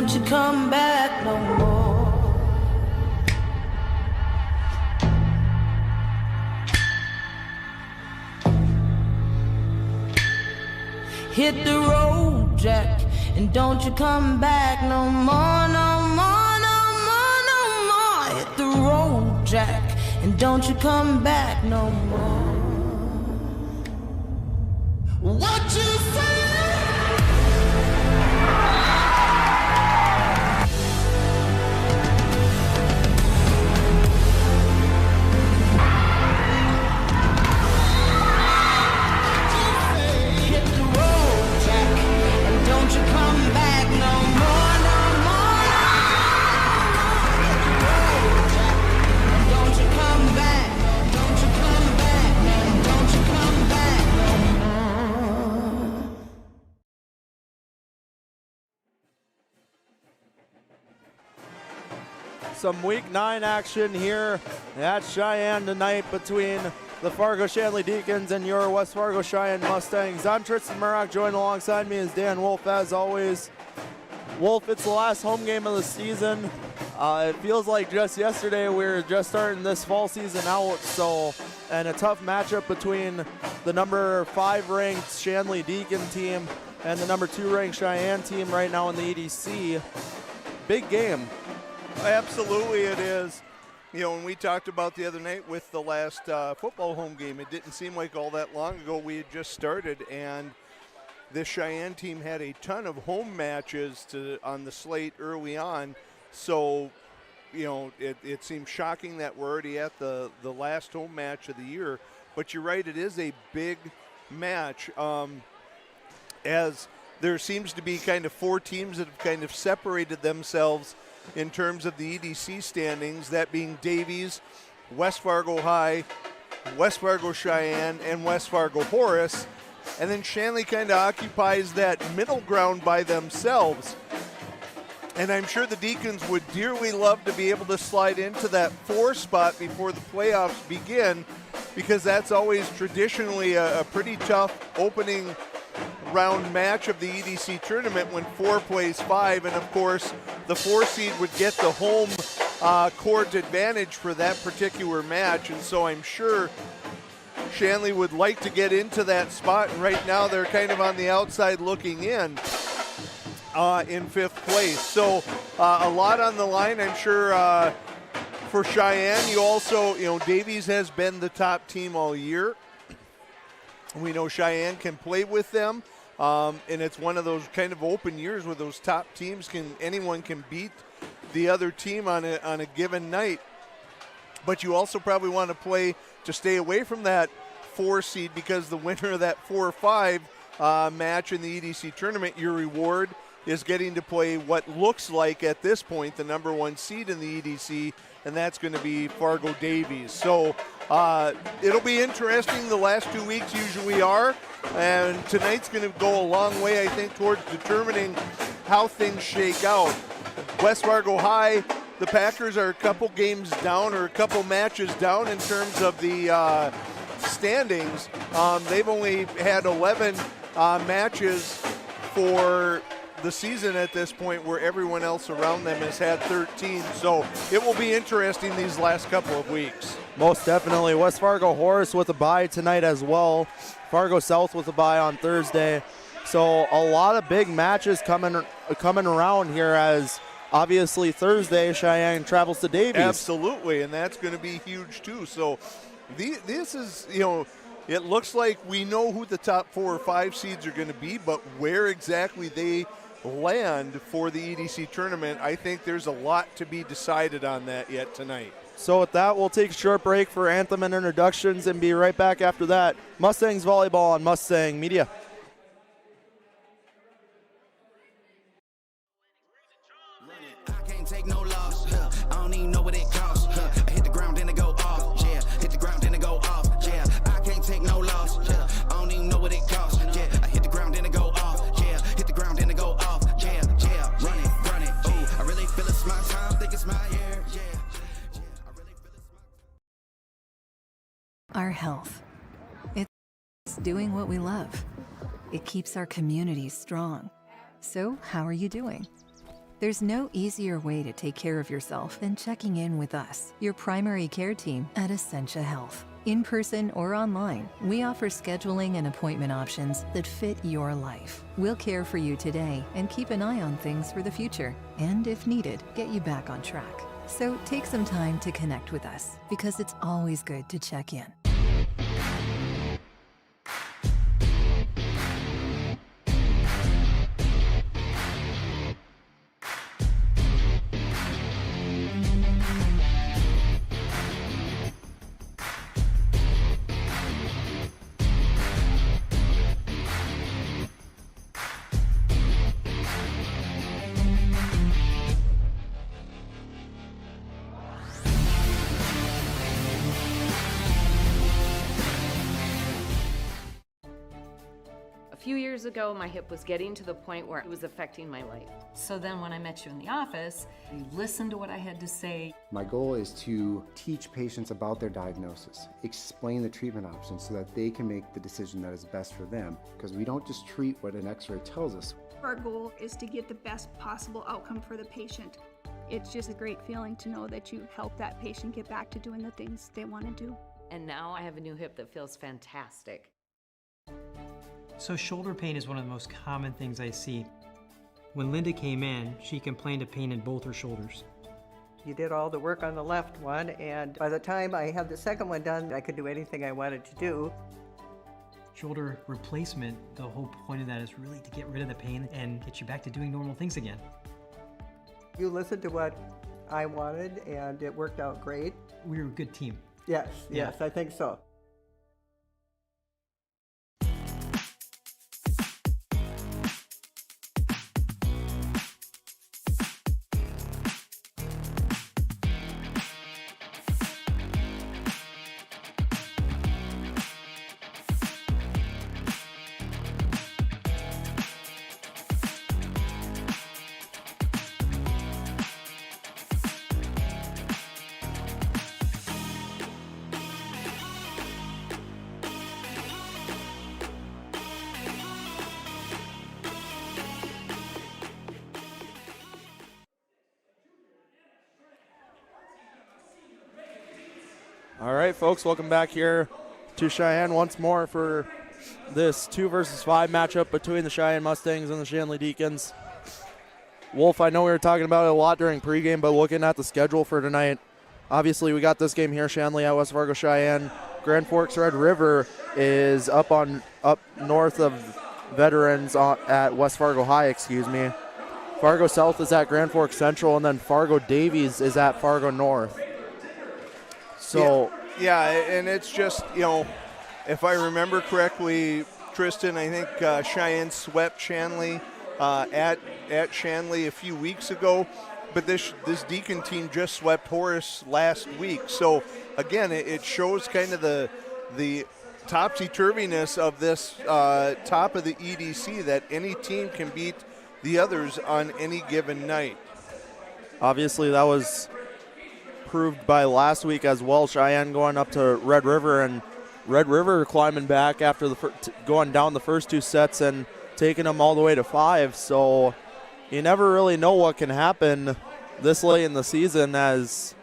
don't you come back no more. Hit the road, Jack, and don't you come back no more, no more, no more, no more. Hit the road, Jack, and don't you come back no more. What you say? Some Week 9 action here at Cheyenne tonight between the Fargo Shanley Deacons and your West Fargo Cheyenne Mustangs. I'm Tristan Murrock, joined alongside me is Dan Wolf as always. Wolf, it's the last home game of the season. It feels like just yesterday we were just starting this fall season out, and a tough matchup between the number 5 ranked Shanley Deacon team and the number 2 ranked Cheyenne team right now in the EDC. Big game. Absolutely it is. You know, when we talked about the other night with the last football home game, it didn't seem like all that long ago we had just started, and this Cheyenne team had a ton of home matches on the slate early on. So, you know, it seems shocking that we're already at the last home match of the year. But you're right, it is a big match. As there seems to be kind of 4 teams that have kind of separated themselves in terms of the EDC standings, that being Davies, West Fargo High, West Fargo Cheyenne, and West Fargo Horace. And then Shanley kind of occupies that middle ground by themselves. And I'm sure the Deacons would dearly love to be able to slide into that 4 spot before the playoffs begin, because that's always traditionally a pretty tough opening round match of the EDC tournament when 4 plays 5, and of course the 4 seed would get the home court advantage for that particular match. And so I'm sure Shanley would like to get into that spot, and right now they're kind of on the outside looking in 5th place. So a lot on the line, I'm sure, for Cheyenne. You also, you know, Davies has been the top team all year. We know Cheyenne can play with them, and it's one of those kind of open years where those top teams anyone can beat the other team on a given night. But you also probably want to play to stay away from that 4 seed, because the winner of that 4-5 match in the EDC tournament, your reward is getting to play what looks like at this point the number 1 seed in the EDC, and that's going to be Fargo Davies. So it'll be interesting. The last 2 weeks usually are, and tonight's going to go a long way, I think, towards determining how things shake out. West Fargo High, the Packers are a couple games down, or a couple matches down in terms of the standings. They've only had 11 matches for the season at this point, where everyone else around them has had 13. So it will be interesting these last couple of weeks. Most definitely. West Fargo Horace with a bye tonight as well. Fargo South with a bye on Thursday. So a lot of big matches coming around here, as obviously Thursday Cheyenne travels to Davies. Absolutely, and that's going to be huge too. So this is, you know, it looks like we know who the top 4 or 5 seeds are going to be, but where exactly they land for the EDC tournament, I think there's a lot to be decided on that yet tonight. So with that, we'll take a short break for anthem and introductions and be right back after that. Mustangs Volleyball on Mustang Media. I can't take no loss. I don't even know what it costs. I hit the ground and it go off. Yeah, hit the ground and it go off. Yeah, I can't take no loss. I don't even know what it costs. Yeah, I hit the ground and it go off. Yeah, hit the ground and it go off. Yeah, run it. Ooh, I really feel it's my time. Think it's my year. Yeah, I really feel it's my. Our health. It's doing what we love. It keeps our communities strong. So, how are you doing? There's no easier way to take care of yourself than checking in with us, your primary care team at Essentia Health. In person or online, we offer scheduling and appointment options that fit your life. We'll care for you today and keep an eye on things for the future, and if needed, get you back on track. So take some time to connect with us, because it's always good to check in. A few years ago, my hip was getting to the point where it was affecting my life. So then when I met you in the office, you listened to what I had to say. My goal is to teach patients about their diagnosis, explain the treatment options so that they can make the decision that is best for them, because we don't just treat what an x-ray tells us. Our goal is to get the best possible outcome for the patient. It's just a great feeling to know that you help that patient get back to doing the things they want to do. And now I have a new hip that feels fantastic. So shoulder pain is one of the most common things I see. When Linda came in, she complained of pain in both her shoulders. You did all the work on the left one, and by the time I had the second one done, I could do anything I wanted to do. Shoulder replacement, the whole point of that is really to get rid of the pain and get you back to doing normal things again. You listened to what I wanted, and it worked out great. We were a good team. Yes, I think so. All right, folks, welcome back here to Cheyenne once more for this 2 versus 5 matchup between the Cheyenne Mustangs and the Shanley Deacons. Wolf, I know we were talking about it a lot during pregame, but looking at the schedule for tonight, obviously we got this game here, Shanley at West Fargo Cheyenne. Grand Forks Red River is up north of Veterans at West Fargo High, Fargo South is at Grand Forks Central, and then Fargo Davies is at Fargo North. So yeah, and it's just, if I remember correctly, Tristan, I think Cheyenne swept Shanley at Shanley a few weeks ago, but this Deacon team just swept Horace last week. So again, it shows kind of the topsy-turviness of this top of the EDC, that any team can beat the others on any given night. Obviously, that was proved by last week as well. Cheyenne going up to Red River, and Red River climbing back after going down the first 2 sets and taking them all the way to 5. So you never really know what can happen this late in the season, as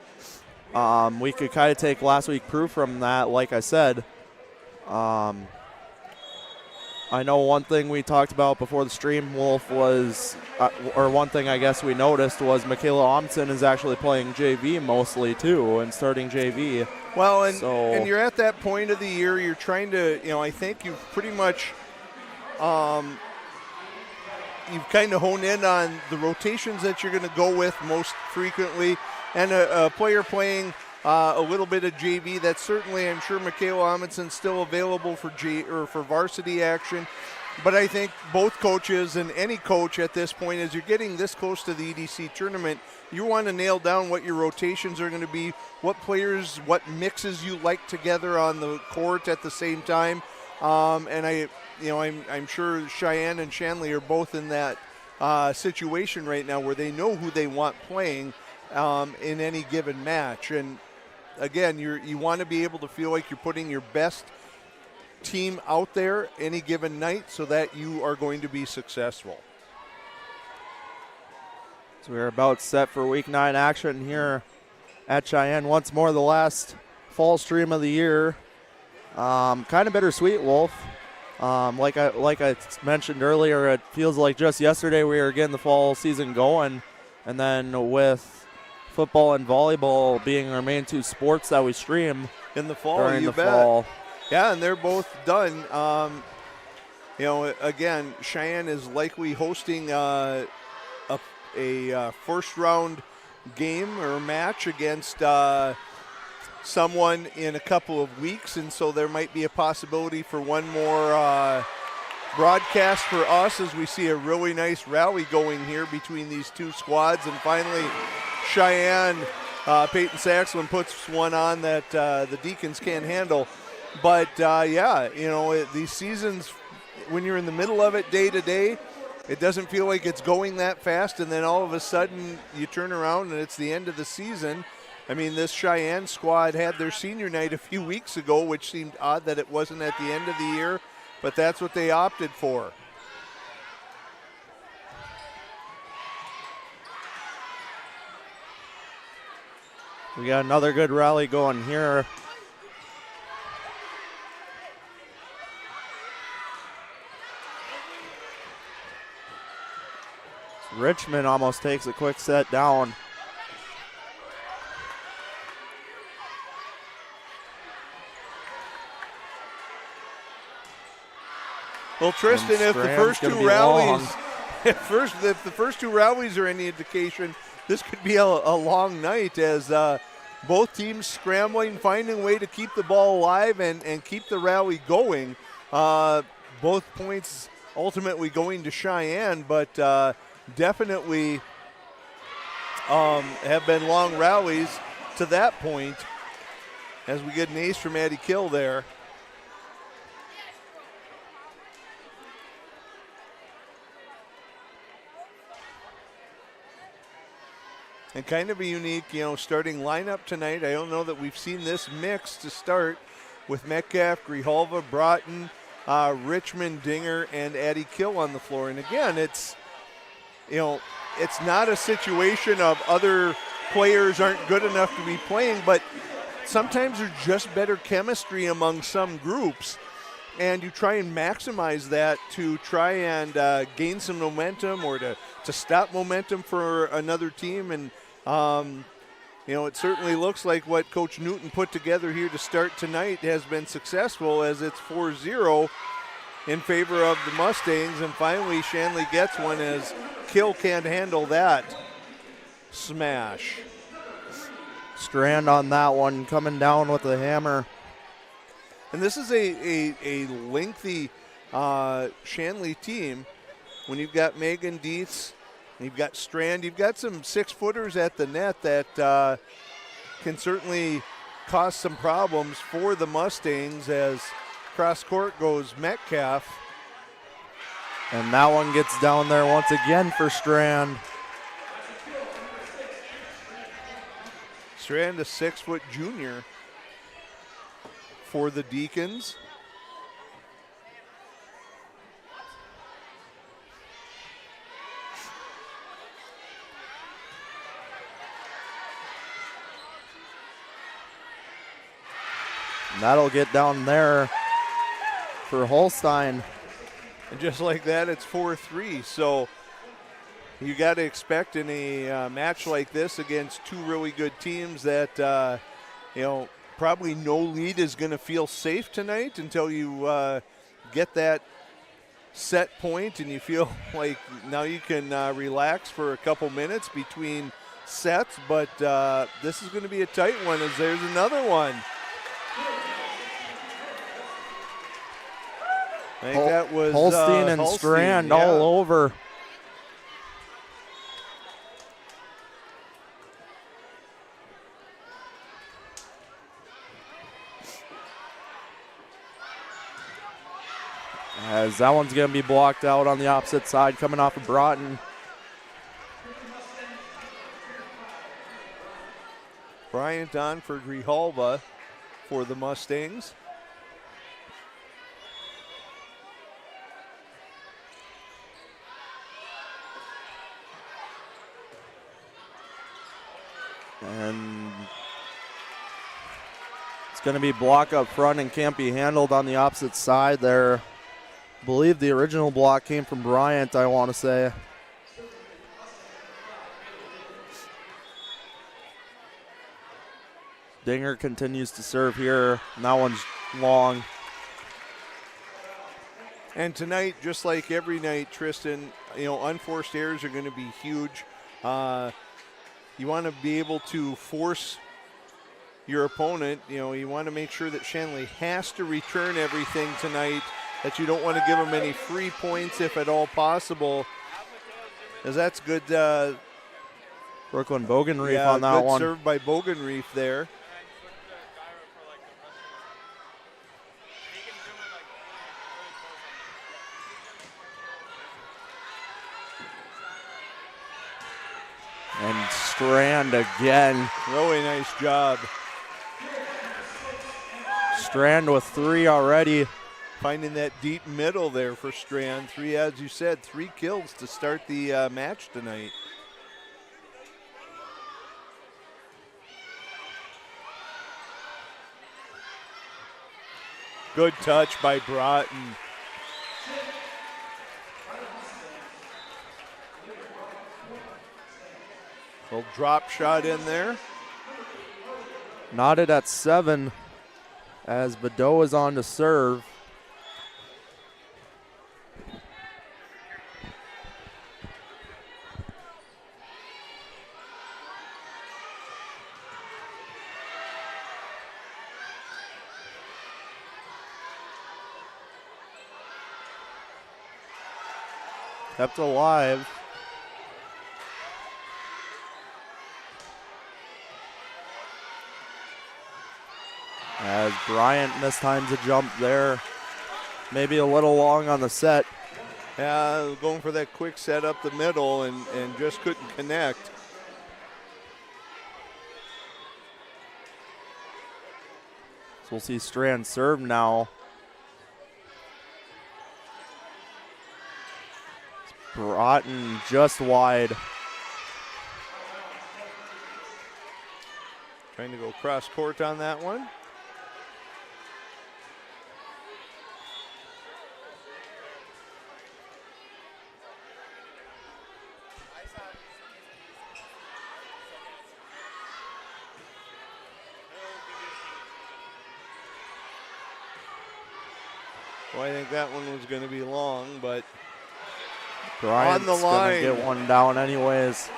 we could kind of take last week proof from that. Like I said, I know one thing we talked about before the stream, Wolf, was, or one thing I guess we noticed was Michaela Omsen is actually playing JV mostly too, and starting JV. Well, and you're at that point of the year, you're trying to, I think you've pretty much, you've kind of honed in on the rotations that you're going to go with most frequently, and a player playing a little bit of JV. That's certainly, I'm sure Michaela Amundsen's still available for for varsity action. But I think both coaches and any coach at this point, as you're getting this close to the EDC tournament, you want to nail down what your rotations are going to be, what players, what mixes you like together on the court at the same time. And I'm sure Cheyenne and Shanley are both in that situation right now where they know who they want playing in any given match. And again, you want to be able to feel like you're putting your best team out there any given night so that you are going to be successful. So we're about set for week 9 action here at Cheyenne. Once more, the last fall stream of the year. Kind of bittersweet, Wolf. Like I mentioned earlier, it feels like just yesterday we were getting the fall season going, and then with football and volleyball being our main 2 sports that we stream in the fall, during you the bet. fall. Yeah, and they're both done. Again, Cheyenne is likely hosting a first round game or match against someone in a couple of weeks, and so there might be a possibility for one more broadcast for us as we see a really nice rally going here between these 2 squads. And finally, Cheyenne, Peyton Saxlin puts one on that the Deacons can't handle. But these seasons, when you're in the middle of it day to day, it doesn't feel like it's going that fast, and then all of a sudden you turn around and it's the end of the season. I mean, this Cheyenne squad had their senior night a few weeks ago, which seemed odd that it wasn't at the end of the year, but that's what they opted for. We got another good rally going here. Richmond almost takes a quick set down. Well, Tristan, if the first 2 rallies, if the first 2 rallies are any indication, this could be a long night as both teams scrambling, finding a way to keep the ball alive and keep the rally going. Both points ultimately going to Cheyenne, but definitely have been long rallies to that point as we get an ace from Addie Kill there. And kind of a unique, starting lineup tonight. I don't know that we've seen this mix to start with Metcalf, Grijalva, Broughton, Richmond, Dinger, and Addie Kill on the floor. And again, it's not a situation of other players aren't good enough to be playing, but sometimes there's just better chemistry among some groups. And you try and maximize that to try and gain some momentum or to stop momentum for another team. And, it certainly looks like what Coach Newton put together here to start tonight has been successful, as it's 4-0 in favor of the Mustangs. And finally, Shanley gets one as Kill can't handle that smash. Strand on that one, coming down with the hammer. And this is a lengthy Shanley team. When you've got Megan Dietz, you've got Strand, you've got some 6-footers at the net that can certainly cause some problems for the Mustangs as cross court goes Metcalf. And that one gets down there once again for Strand. Strand, a 6-foot junior for the Deacons. And that'll get down there for Holstein. And just like that, it's 4-3. So you got to expect in a match like this against 2 really good teams that, probably no lead is going to feel safe tonight until you get that set point and you feel like now you can relax for a couple minutes between sets. But this is going to be a tight one as there's another one. I think that was Holstein and Holstein, Strand yeah. all over. As that one's going to be blocked out on the opposite side, coming off of Broughton. Bryant on for Grijalva for the Mustangs. And it's going to be block up front and can't be handled on the opposite side there. I believe the original block came from Bryant, I want to say. Dinger continues to serve here. And that one's long. And tonight, just like every night, Tristan, unforced errors are going to be huge. You want to be able to force your opponent. You want to make sure that Shanley has to return everything tonight, that you don't want to give them any free points if at all possible. As that's good. Brooklyn Bogenreef on that good one. Served by Bogenreef there. And Strand again. Really nice job. Strand with 3 already. Finding that deep middle there for Strand. 3, as you said, 3 kills to start the match tonight. Good touch by Broughton. Little drop shot in there. Knotted at 7 as Badeau is on to serve. Kept alive. As Bryant mistimes a jump there. Maybe a little long on the set. Yeah, going for that quick set up the middle and just couldn't connect. So we'll see Strand serve now. Broughton just wide. Trying to go cross court on that one. Well, I think that one was going to be long, but Bryant's on the line. Gonna get one down anyways.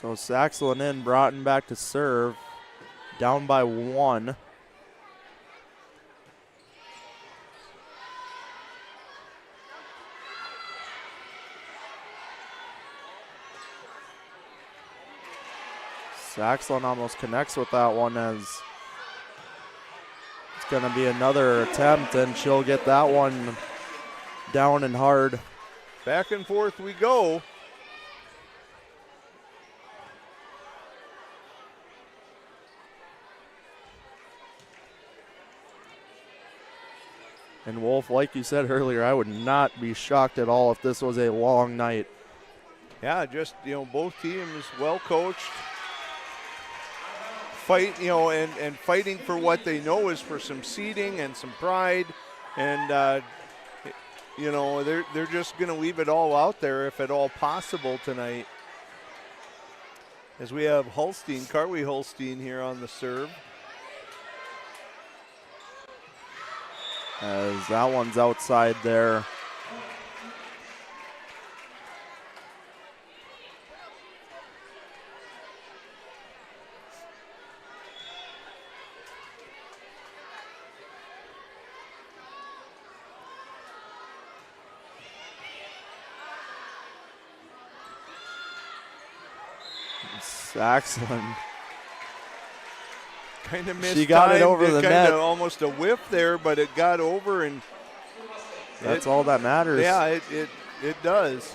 So Saxelin in, Broughton back to serve. Down by 1. Saxelin almost connects with that one as it's going to be another attempt, and she'll get that one down and hard. Back and forth we go. And Wolf, like you said earlier, I would not be shocked at all if this was a long night. Yeah, just, both teams well coached. Fight, and fighting for what they know is for some seeding and some pride. And, they're just going to leave it all out there if at all possible tonight. As we have Holstein, Carly Holstein here on the serve. As that one's outside there. Saxelin. Kind of missed. She got it over the net. Almost a whiff there, but it got over, and that's all that matters. Yeah, it does.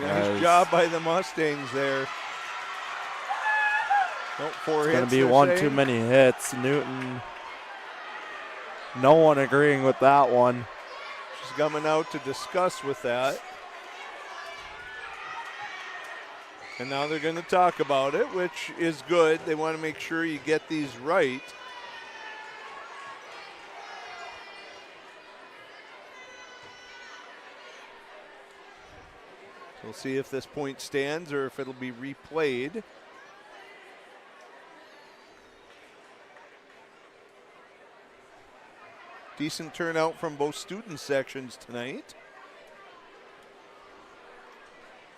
Nice job by the Mustangs there. Nope, 4 hits. It's going to be one too many hits. Newton, no one agreeing with that one. She's coming out to discuss with that. And now they're going to talk about it, which is good. They want to make sure you get these right. We'll see if this point stands or if it'll be replayed. Decent turnout from both student sections tonight.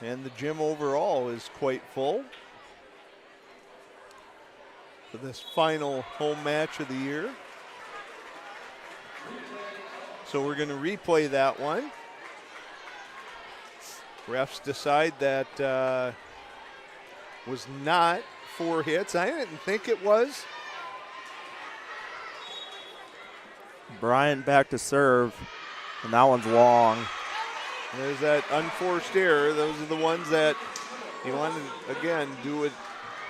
And the gym overall is quite full for this final home match of the year. So we're going to replay that one. Refs decide that was not 4 hits. I didn't think it was. Bryant back to serve, and that one's long. There's that unforced error. Those are the ones that you want to, again,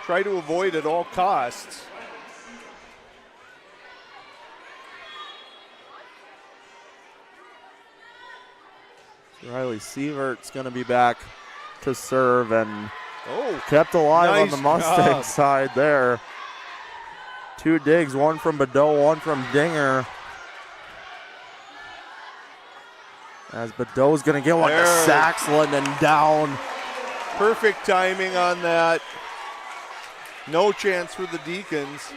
try to avoid at all costs. Riley Sievert's going to be back to serve and kept alive on the Mustang side there. 2 digs, one from Badeau, one from Dinger. As Badeau's going to get one to Saxland and down. Perfect timing on that. No chance for the Deacons.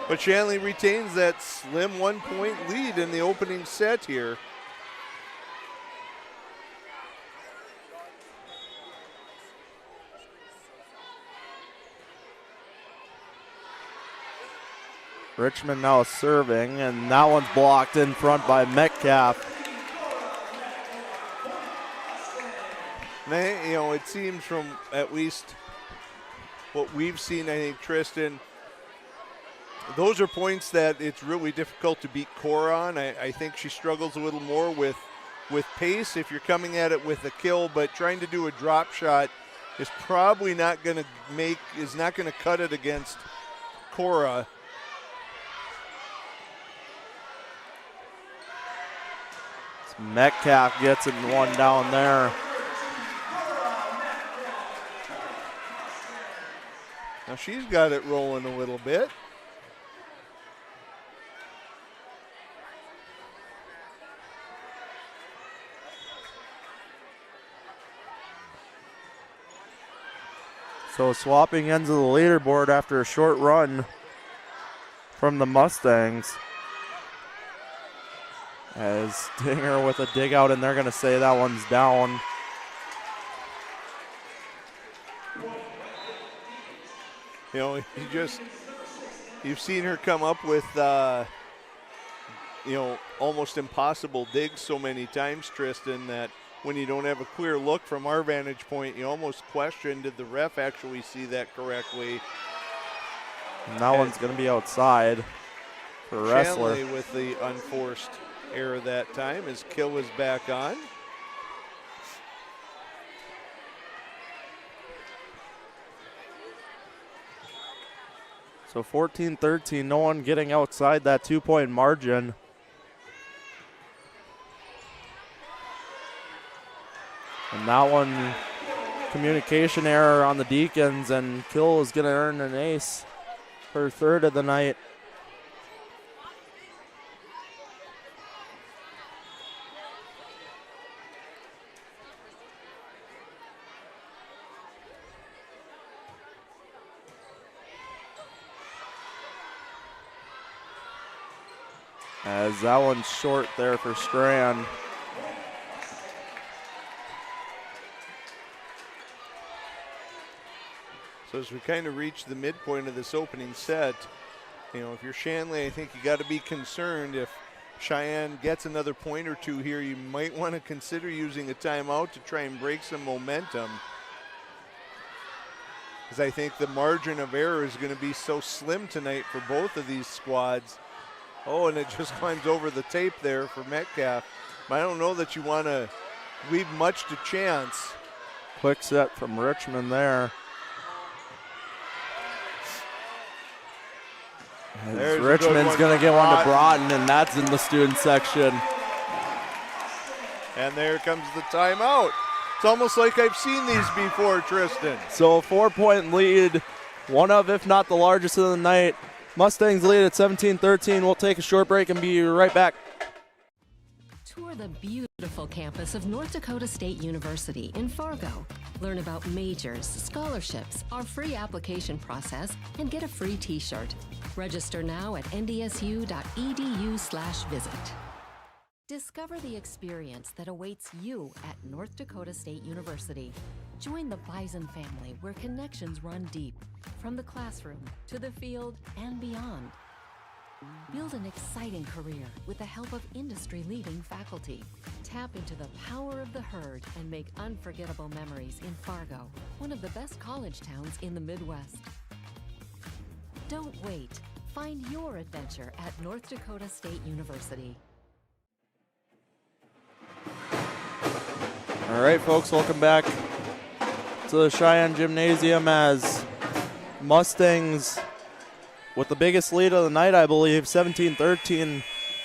But Shanley retains that slim 1-point lead in the opening set here. Richmond now serving, and that one's blocked in front by Metcalf. You know, it seems from at least what we've seen, I think, Tristan, those are points that it's really difficult to beat Cora on. I think she struggles a little more with pace if you're coming at it with a kill, but trying to do a drop shot is probably not going to cut it against Cora. Metcalf gets it one down there. Now she's got it rolling a little bit. So swapping ends of the leaderboard after a short run from the Mustangs. As Dinger with a dig out, and they're going to say that one's down. You know, you've seen her come up with, almost impossible digs so many times, Tristan, that when you don't have a clear look from our vantage point, you almost question, did the ref actually see that correctly? And that one's going to be outside for Wrestler. Shanley with the unforced error that time as Kill is back on. So 14-13, no one getting outside that 2-point margin. And that one, communication error on the Deacons, and Kill is going to earn an ace, her 3rd of the night. As that one's short there for Strand. So as we kind of reach the midpoint of this opening set, if you're Shanley, I think you got to be concerned if Cheyenne gets another point or two here. You might want to consider using a timeout to try and break some momentum, because I think the margin of error is going to be so slim tonight for both of these squads. Oh, and it just climbs over the tape there for Metcalf. But I don't know that you want to leave much to chance. Quick set from Richmond there. As Richmond's going to get one to Broughton, and that's in the student section. And there comes the timeout. It's almost like I've seen these before, Tristan. So a 4-point lead, one of, if not the largest of the night. Mustangs lead at 17-13. We'll take a short break and be right back. Tour the beautiful campus of North Dakota State University in Fargo. Learn about majors, scholarships, our free application process, and get a free t-shirt. Register now at ndsu.edu/visit. Discover the experience that awaits you at North Dakota State University. Join the Bison family where connections run deep, from the classroom to the field and beyond. Build an exciting career with the help of industry-leading faculty. Tap into the power of the herd and make unforgettable memories in Fargo, one of the best college towns in the Midwest. Don't wait. Find your adventure at North Dakota State University. All right, folks, welcome back to the Cheyenne Gymnasium as Mustangs with the biggest lead of the night, I believe, 17-13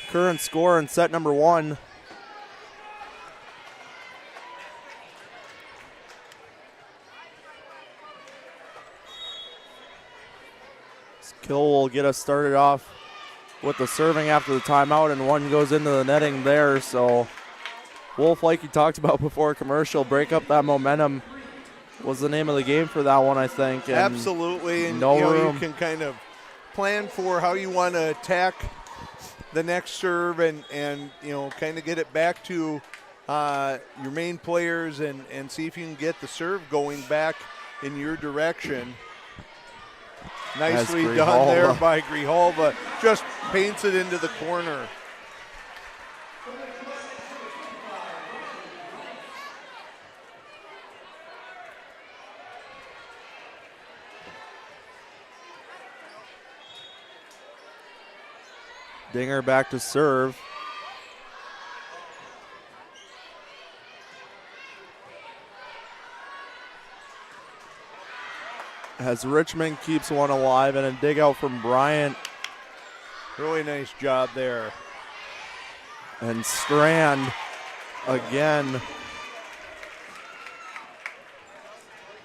current score in set number 1. Kill will get us started off with the serving after the timeout, and one goes into the netting there. So Wolf, like you talked about before commercial, break up that momentum was the name of the game for that one, I think. And absolutely, and no room. You can kind of plan for how you want to attack the next serve and kind of get it back to your main players and see if you can get the serve going back in your direction. Nicely done there by Grijalva. Just paints it into the corner. Dinger back to serve. As Richmond keeps one alive, and a dig out from Bryant. Really nice job there. And Strand again.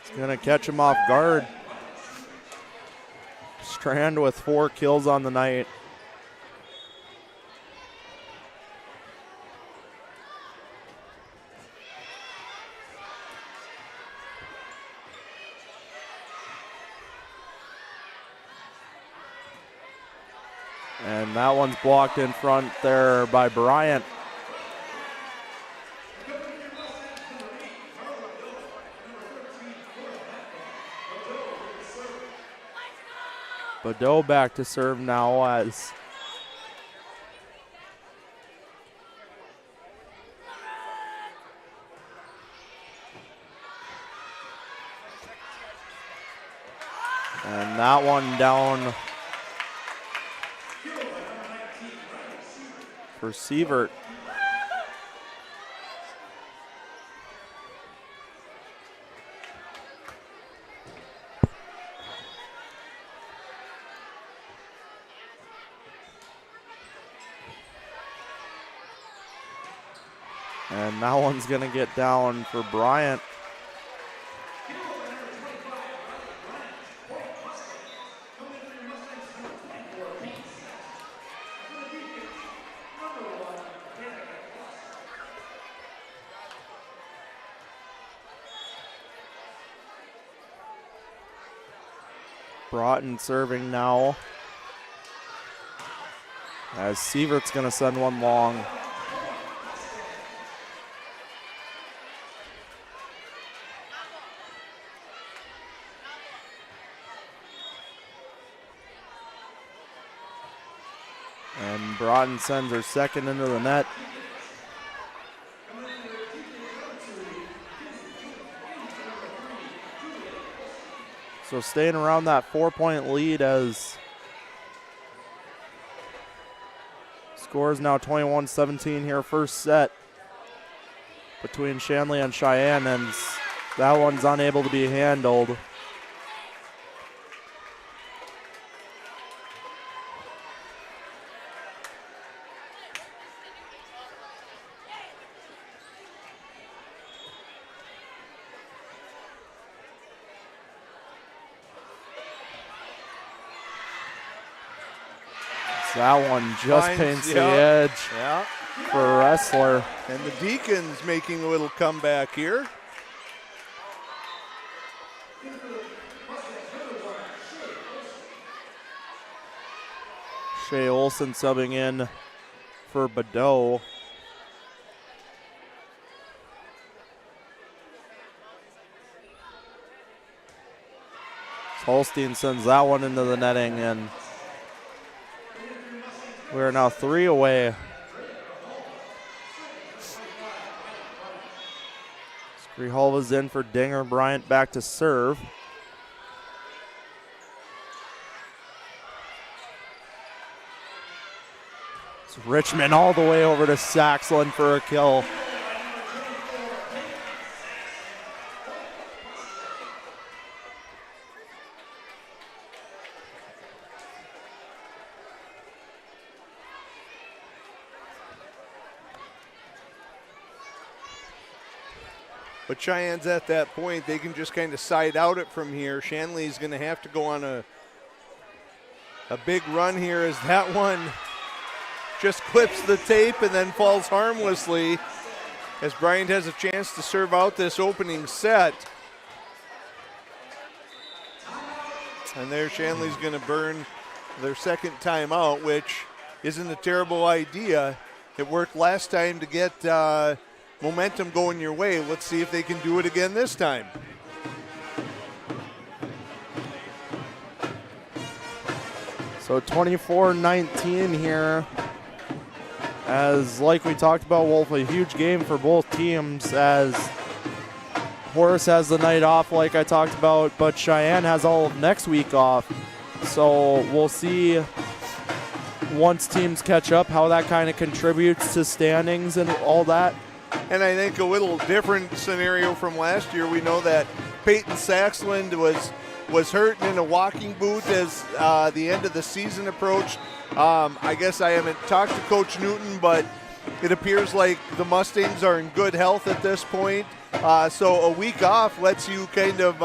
It's going to catch him off guard. Strand with 4 kills on the night. And that one's blocked in front there by Bryant. Badeau back to serve now as and that one down for Sievert. And that one's going to get down for Bryant. Broughton serving now. As Sievert's going to send one long. And Broughton sends her second into the net. So staying around that 4-point lead as score is now 21-17 here, first set. between Shanley and Cheyenne, and that one's unable to be handled. That one just paints the edge for Wrestler. And the Deacons making a little comeback here. Shea Olson subbing in for Badeau. Holstein sends that one into the netting, and we're now 3 away. Grijalva's in for Dinger. Bryant back to serve. It's Richmond all the way over to Saxland for a kill. But Cheyenne's at that point, they can just kind of side out it from here. Shanley's going to have to go on a big run here as that one just clips the tape and then falls harmlessly as Bryant has a chance to serve out this opening set. And there Shanley's going to burn their second timeout, which isn't a terrible idea. It worked last time to get momentum going your way. Let's see if they can do it again this time. So 24-19 here. As like we talked about, Wolf, a huge game for both teams as Horace has the night off like I talked about, but Cheyenne has all of next week off. So we'll see once teams catch up how that kind of contributes to standings and all that. And I think a little different scenario from last year. We know that Peyton Saxland was hurt in a walking boot as the end of the season approached. I guess I haven't talked to Coach Newton, but it appears like the Mustangs are in good health at this point. So a week off lets you kind of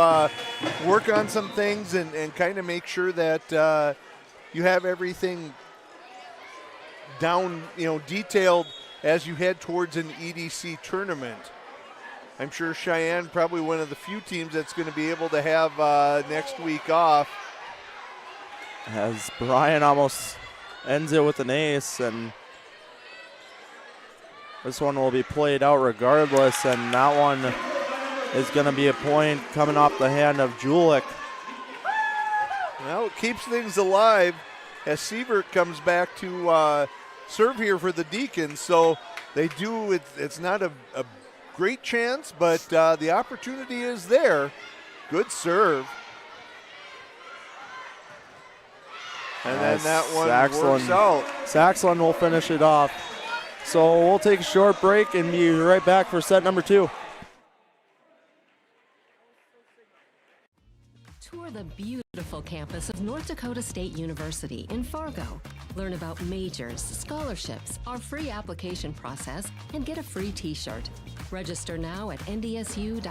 work on some things and kind of make sure that you have everything down, detailed as you head towards an EDC tournament. I'm sure Cheyenne probably one of the few teams that's going to be able to have next week off. As Brian almost ends it with an ace, and this one will be played out regardless, and that one is going to be a point coming off the hand of Julik. Well, it keeps things alive as Sievert comes back to serve here for the Deacons. So they do, it's not a great chance, but the opportunity is there. Good serve. And then that one works out. Saxland will finish it off. So we'll take a short break and be right back for set number 2. Tour the beautiful campus of North Dakota State University in Fargo. Learn about majors, scholarships, our free application process, and get a free t-shirt. Register now at ndsu.edu/visit.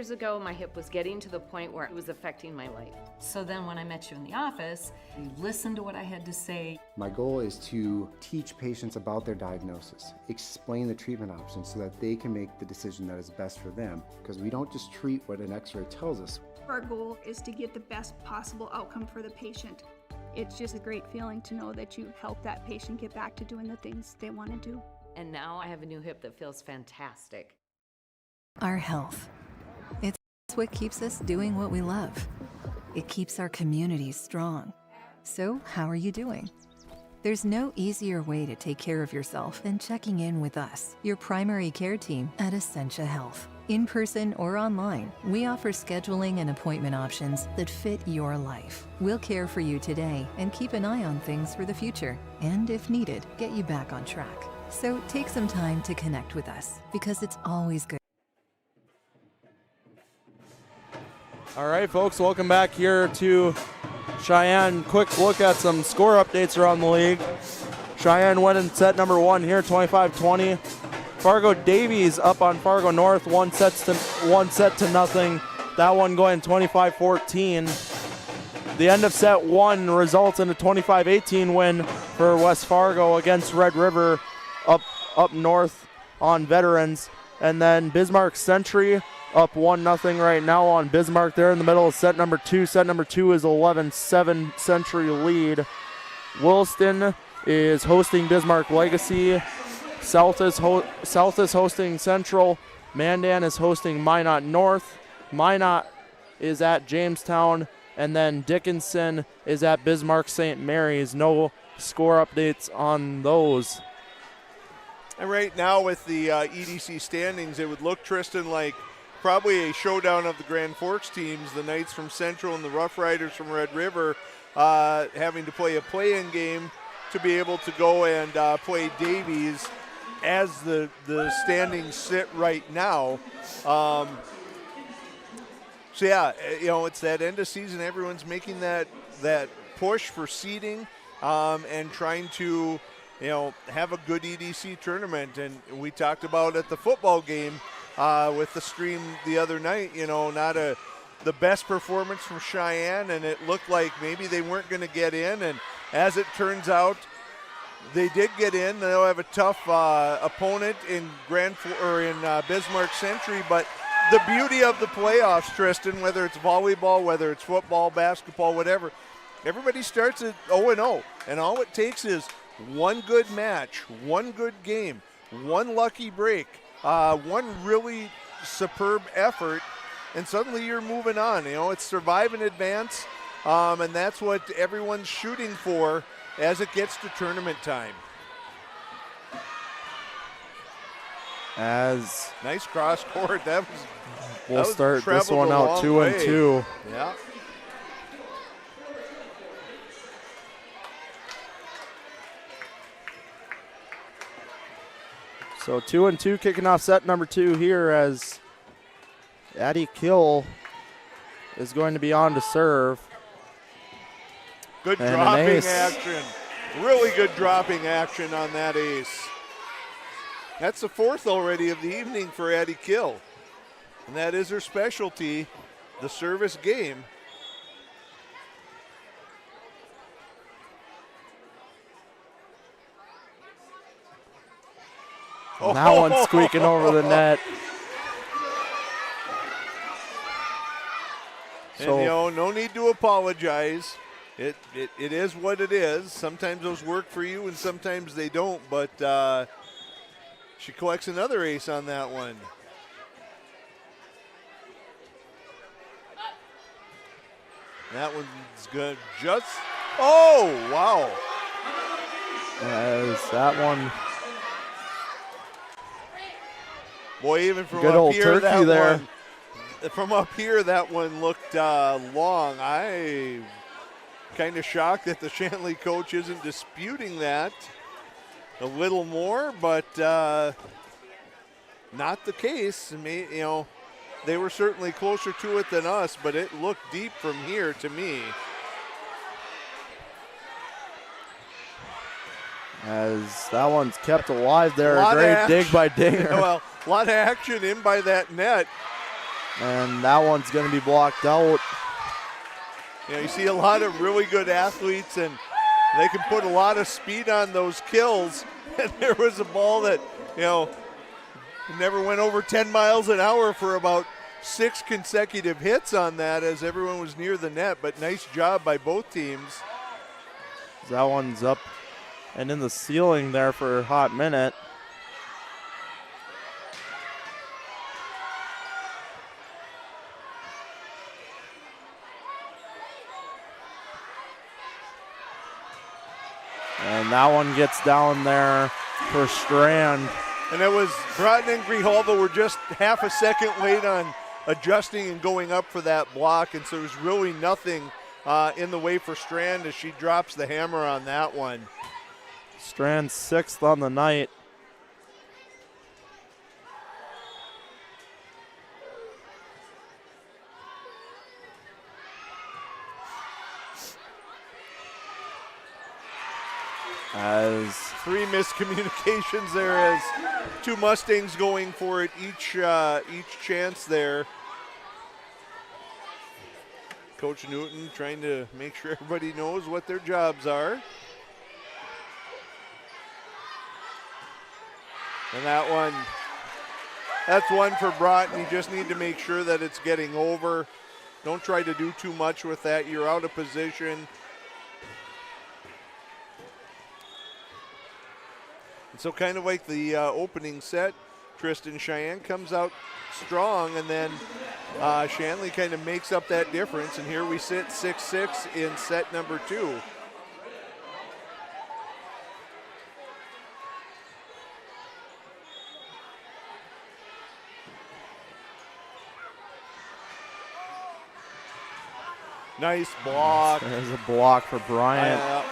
years ago, my hip was getting to the point where it was affecting my life. So then when I met you in the office, you listened to what I had to say. My goal is to teach patients about their diagnosis, explain the treatment options so that they can make the decision that is best for them, because we don't just treat what an x-ray tells us. Our goal is to get the best possible outcome for the patient. It's just a great feeling to know that you help that patient get back to doing the things they want to do. And now I have a new hip that feels fantastic. Our health. It's what keeps us doing what we love. It keeps our communities strong. So, how are you doing? There's no easier way to take care of yourself than checking in with us, your primary care team at Essentia Health. In person or online, we offer scheduling and appointment options that fit your life. We'll care for you today and keep an eye on things for the future. And if needed, get you back on track. So take some time to connect with us, because it's always good. All right, folks, welcome back here to Cheyenne. Quick look at some score updates around the league. Cheyenne went in set number 1 here, 25-20. Fargo Davies up on Fargo North, one set to nothing. That one going 25-14. The end of set 1 results in a 25-18 win for West Fargo against Red River up north on Veterans. And then Bismarck Century up 1-0 right now on Bismarck. They're in the middle of set number 2. Set number 2 is 11-7 Century lead. Williston is hosting Bismarck Legacy. South is hosting Central. Mandan is hosting Minot North. Minot is at Jamestown. And then Dickinson is at Bismarck St. Mary's. No score updates on those. And right now with the EDC standings, it would look, Tristan, like probably a showdown of the Grand Forks teams, the Knights from Central and the Rough Riders from Red River, having to play a play-in game to be able to go and play Davies as the standings sit right now. So yeah, it's that end of season. Everyone's making that push for seeding and trying to have a good EDC tournament. And we talked about at the football game with the stream the other night, not the best performance from Cheyenne, and it looked like maybe they weren't going to get in. And as it turns out, they did get in. They'll have a tough opponent in Bismarck Century, but the beauty of the playoffs, Tristan, whether it's volleyball, whether it's football, basketball, whatever, everybody starts at 0-0, and all it takes is one good match, one good game, one lucky break, one really superb effort, and suddenly you're moving on. It's survive and advance, and that's what everyone's shooting for as it gets to tournament time. Nice cross court. We'll start this one out 2-2. Yeah. So 2-2, kicking off set number 2 here as Addie Kill is going to be on to serve. Good dropping action. Really good dropping action on that ace. That's the 4th already of the evening for Addie Kill. And that is her specialty, the service game. That one's squeaking over the net. And no need to apologize. It is what it is. Sometimes those work for you and sometimes they don't, but she collects another ace on that one. That one's good. Oh, wow. As that one. Boy, even from good up old here, turkey there. From up here, that one looked long. I'm kind of shocked that the Shanley coach isn't disputing that a little more, but not the case. They were certainly closer to it than us, but it looked deep from here to me. As that one's kept alive there. A great dig by Dinger. Well, a lot of action in by that net. And that one's going to be blocked out. You know, you see a lot of really good athletes, and they can put a lot of speed on those kills. And there was a ball that, you know, never went over 10 miles an hour for about 6 consecutive hits on that as everyone was near the net. But nice job by both teams. That one's up and in the ceiling there for a hot minute. And that one gets down there for Strand. And it was Broughton and Grijalva were just half a second late on adjusting and going up for that block, and so there's really nothing in the way for Strand as she drops the hammer on that one. Strand 6th on the night. As 3 miscommunications there as 2 Mustangs going for it each chance there. Coach Newton trying to make sure everybody knows what their jobs are. And that's one for Broughton. You just need to make sure that it's getting over. Don't try to do too much with that. You're out of position. And so kind of like the opening set, Tristan, Cheyenne comes out strong, and then Shanley kind of makes up that difference. And here we sit 6-6 in set number 2. Nice block. There's a block for Bryant.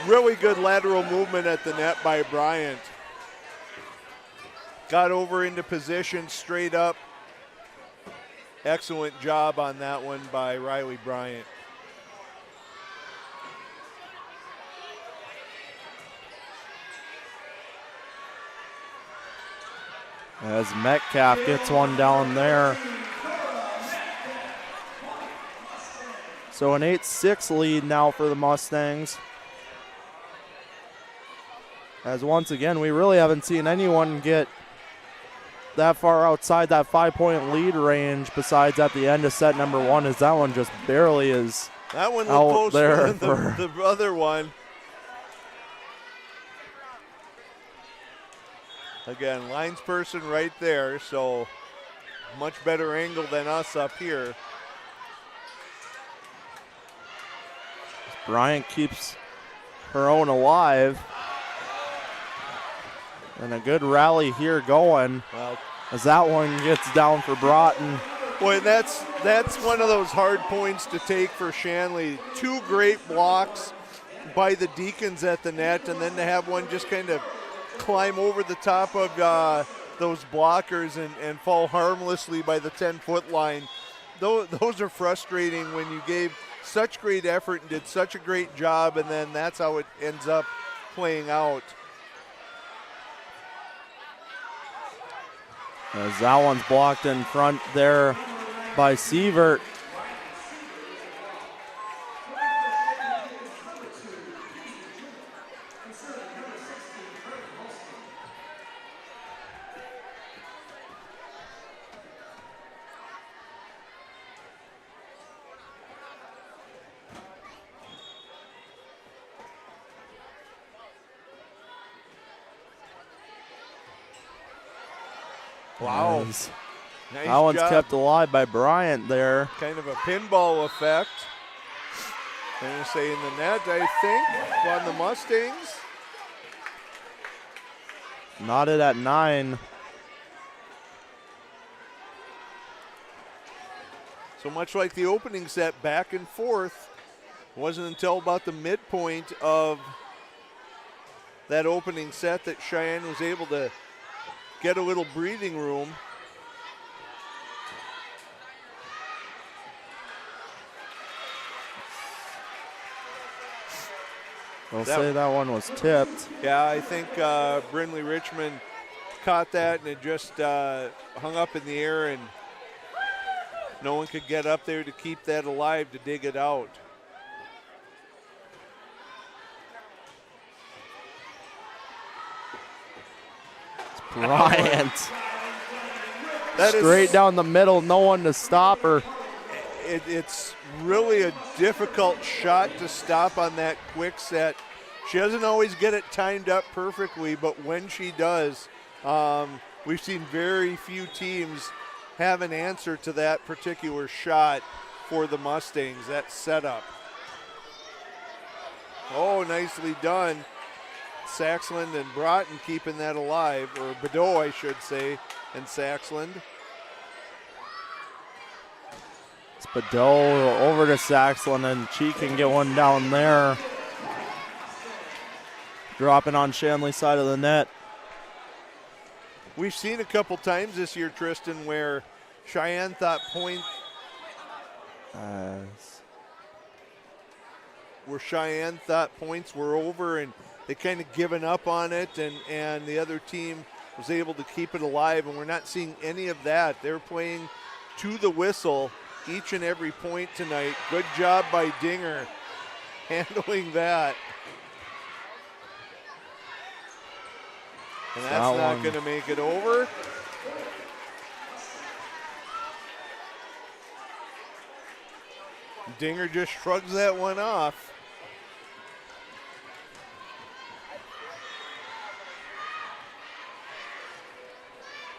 Really good lateral movement at the net by Bryant. Got over into position straight up. Excellent job on that one by Riley Bryant. As Metcalf gets one down there. So an 8-6 lead now for the Mustangs. As once again, we really haven't seen anyone get that far outside that 5-point lead range besides at the end of set number 1, as that one just barely is that one out looked there closer than the other one. Again, linesperson right there, so much better angle than us up here. Bryant keeps her own alive. And a good rally here going as that one gets down for Broughton. Boy, that's one of those hard points to take for Shanley. 2 great blocks by the Deacons at the net, and then to have one just kind of climb over the top of those blockers and fall harmlessly by the 10-foot line. Those are frustrating when you gave such great effort and did such a great job, and then that's how it ends up playing out. As that one's blocked in front there by Sievert. Wow. Nice Nice that one's job. kept alive by Bryant there. Kind of a pinball effect. Going to say in the net, I think, on the Mustangs. Knotted at 9. So much like the opening set, back and forth. Wasn't until about the midpoint of that opening set that Cheyenne was able to get a little breathing room. They'll say that one was tipped. Yeah, I think Brindley Richmond caught that and it just hung up in the air and No one could get up there to keep that alive, to dig it out. Bryant. Straight down the middle, no one to stop her. It's really a difficult shot to stop on that quick set. She doesn't always get it timed up perfectly, but when she does, we've seen very few teams have an answer to that particular shot for the Mustangs, that setup. Oh, nicely done. Saxland and Broughton keeping that alive, or Badeau, I should say, and Saxland. It's Badeau over to Saxland, and she can get one down there. Dropping on Shanley's side of the net. We've seen a couple times this year, Tristan, where Cheyenne thought points were over and they kind of given up on it, and the other team was able to keep it alive, and we're not seeing any of that. They're playing to the whistle each and every point tonight. Good job by Dinger handling that. And that's not going to make it over. Dinger just shrugs that one off.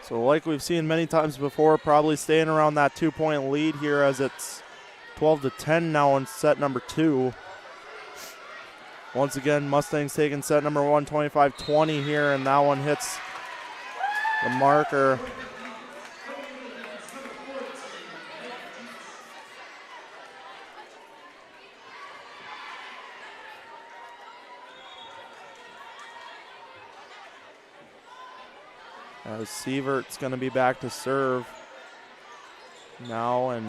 So like we've seen many times before, probably staying around that 2-point lead here as it's 12-10 now in set number 2. Once again, Mustangs taking set number 1, 25-20 here, and that one hits the marker. As Sievert's going to be back to serve now, and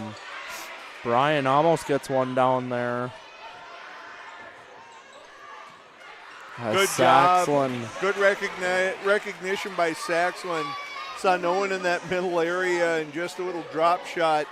Brian almost gets one down there. Good Saxland. job. Good recognition by Saxland. Saw no one in that middle area and just a little drop shot.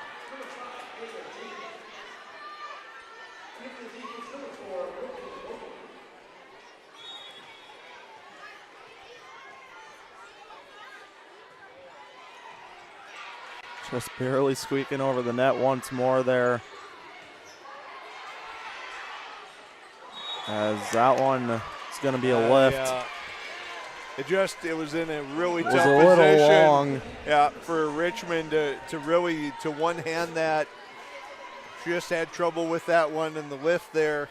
Just barely squeaking over the net once more there. As that one is going to be a lift. Yeah. It was in a really tough a little position. long. Yeah, for Richmond to really one hand that. Just had trouble with that one and the lift there.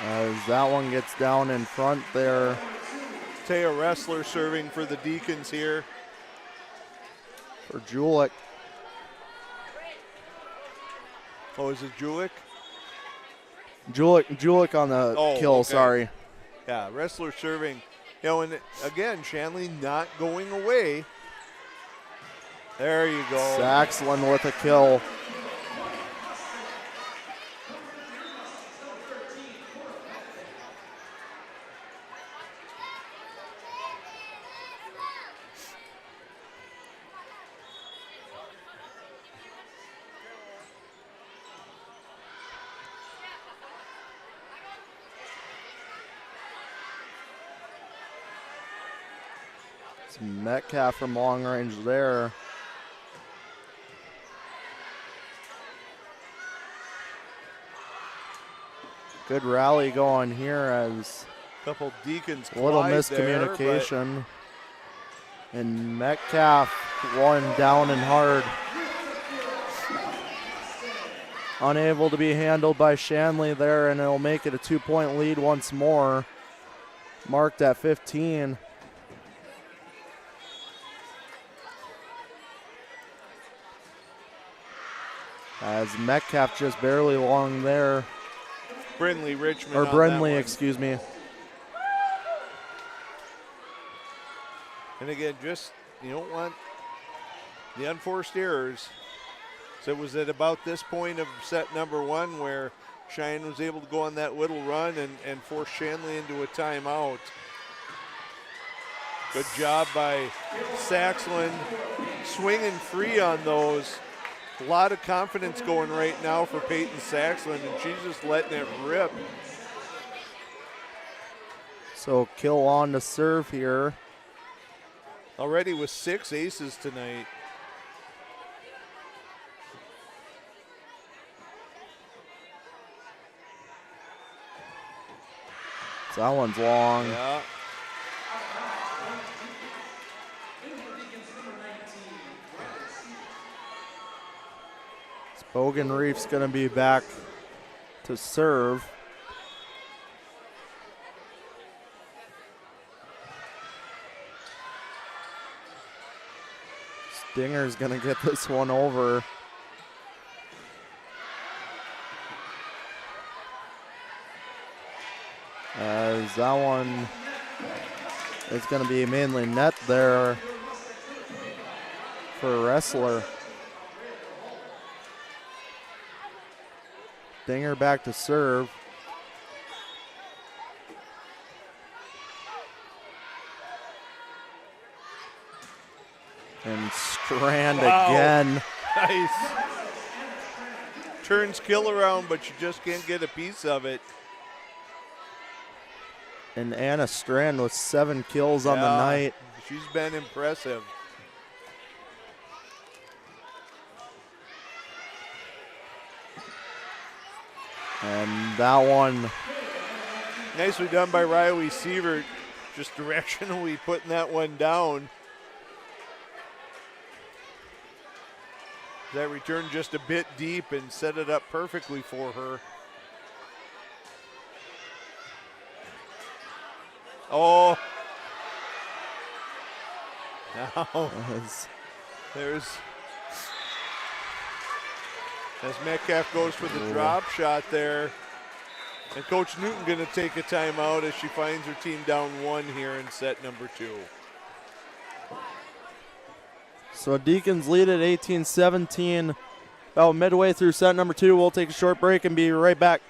As that one gets down in front there. Taya Ressler serving for the Deacons here. For Julik. Oh, is it Julik? Julik on the kill, okay. Sorry. Yeah, Ressler serving. You know, and again, Shanley not going away. There you go. Saxland with a kill. Metcalf from long range there. Good rally going here as couple Deacons a little there, miscommunication. And Metcalf one down and hard. Unable to be handled by Shanley there, and it'll make it a 2-point lead once more. Marked at 15. As Metcalf just barely along there. Brindley Richmond. Or Brindley, excuse me. And again, just you don't want the unforced errors. So it was at about this point of set number 1 where Cheyenne was able to go on that little run and force Shanley into a timeout. Good job by Saxland, swinging free on those. A lot of confidence going right now for Peyton Saxland, and she's just letting it rip. So Kill on to serve here. Already with 6 aces tonight. So that one's long. Yeah. Bogan Reef's going to be back to serve. Stinger's going to get this one over. As that one is going to be mainly net there for Wrestler. Dinger back to serve. And Strand again. Nice. Turns Kill around, but you just can't get a piece of it. And Anna Strand with 7 kills on the night. She's been impressive. And that one. Nicely done by Riley Sievert, just directionally putting that one down. That return just a bit deep and set it up perfectly for her. Oh. Now there's, as Metcalf goes for the drop shot there. And Coach Newton going to take a timeout as she finds her team down 1 here in set number 2. So Deacons lead at 18-17. About midway through set number 2, we'll take a short break and be right back.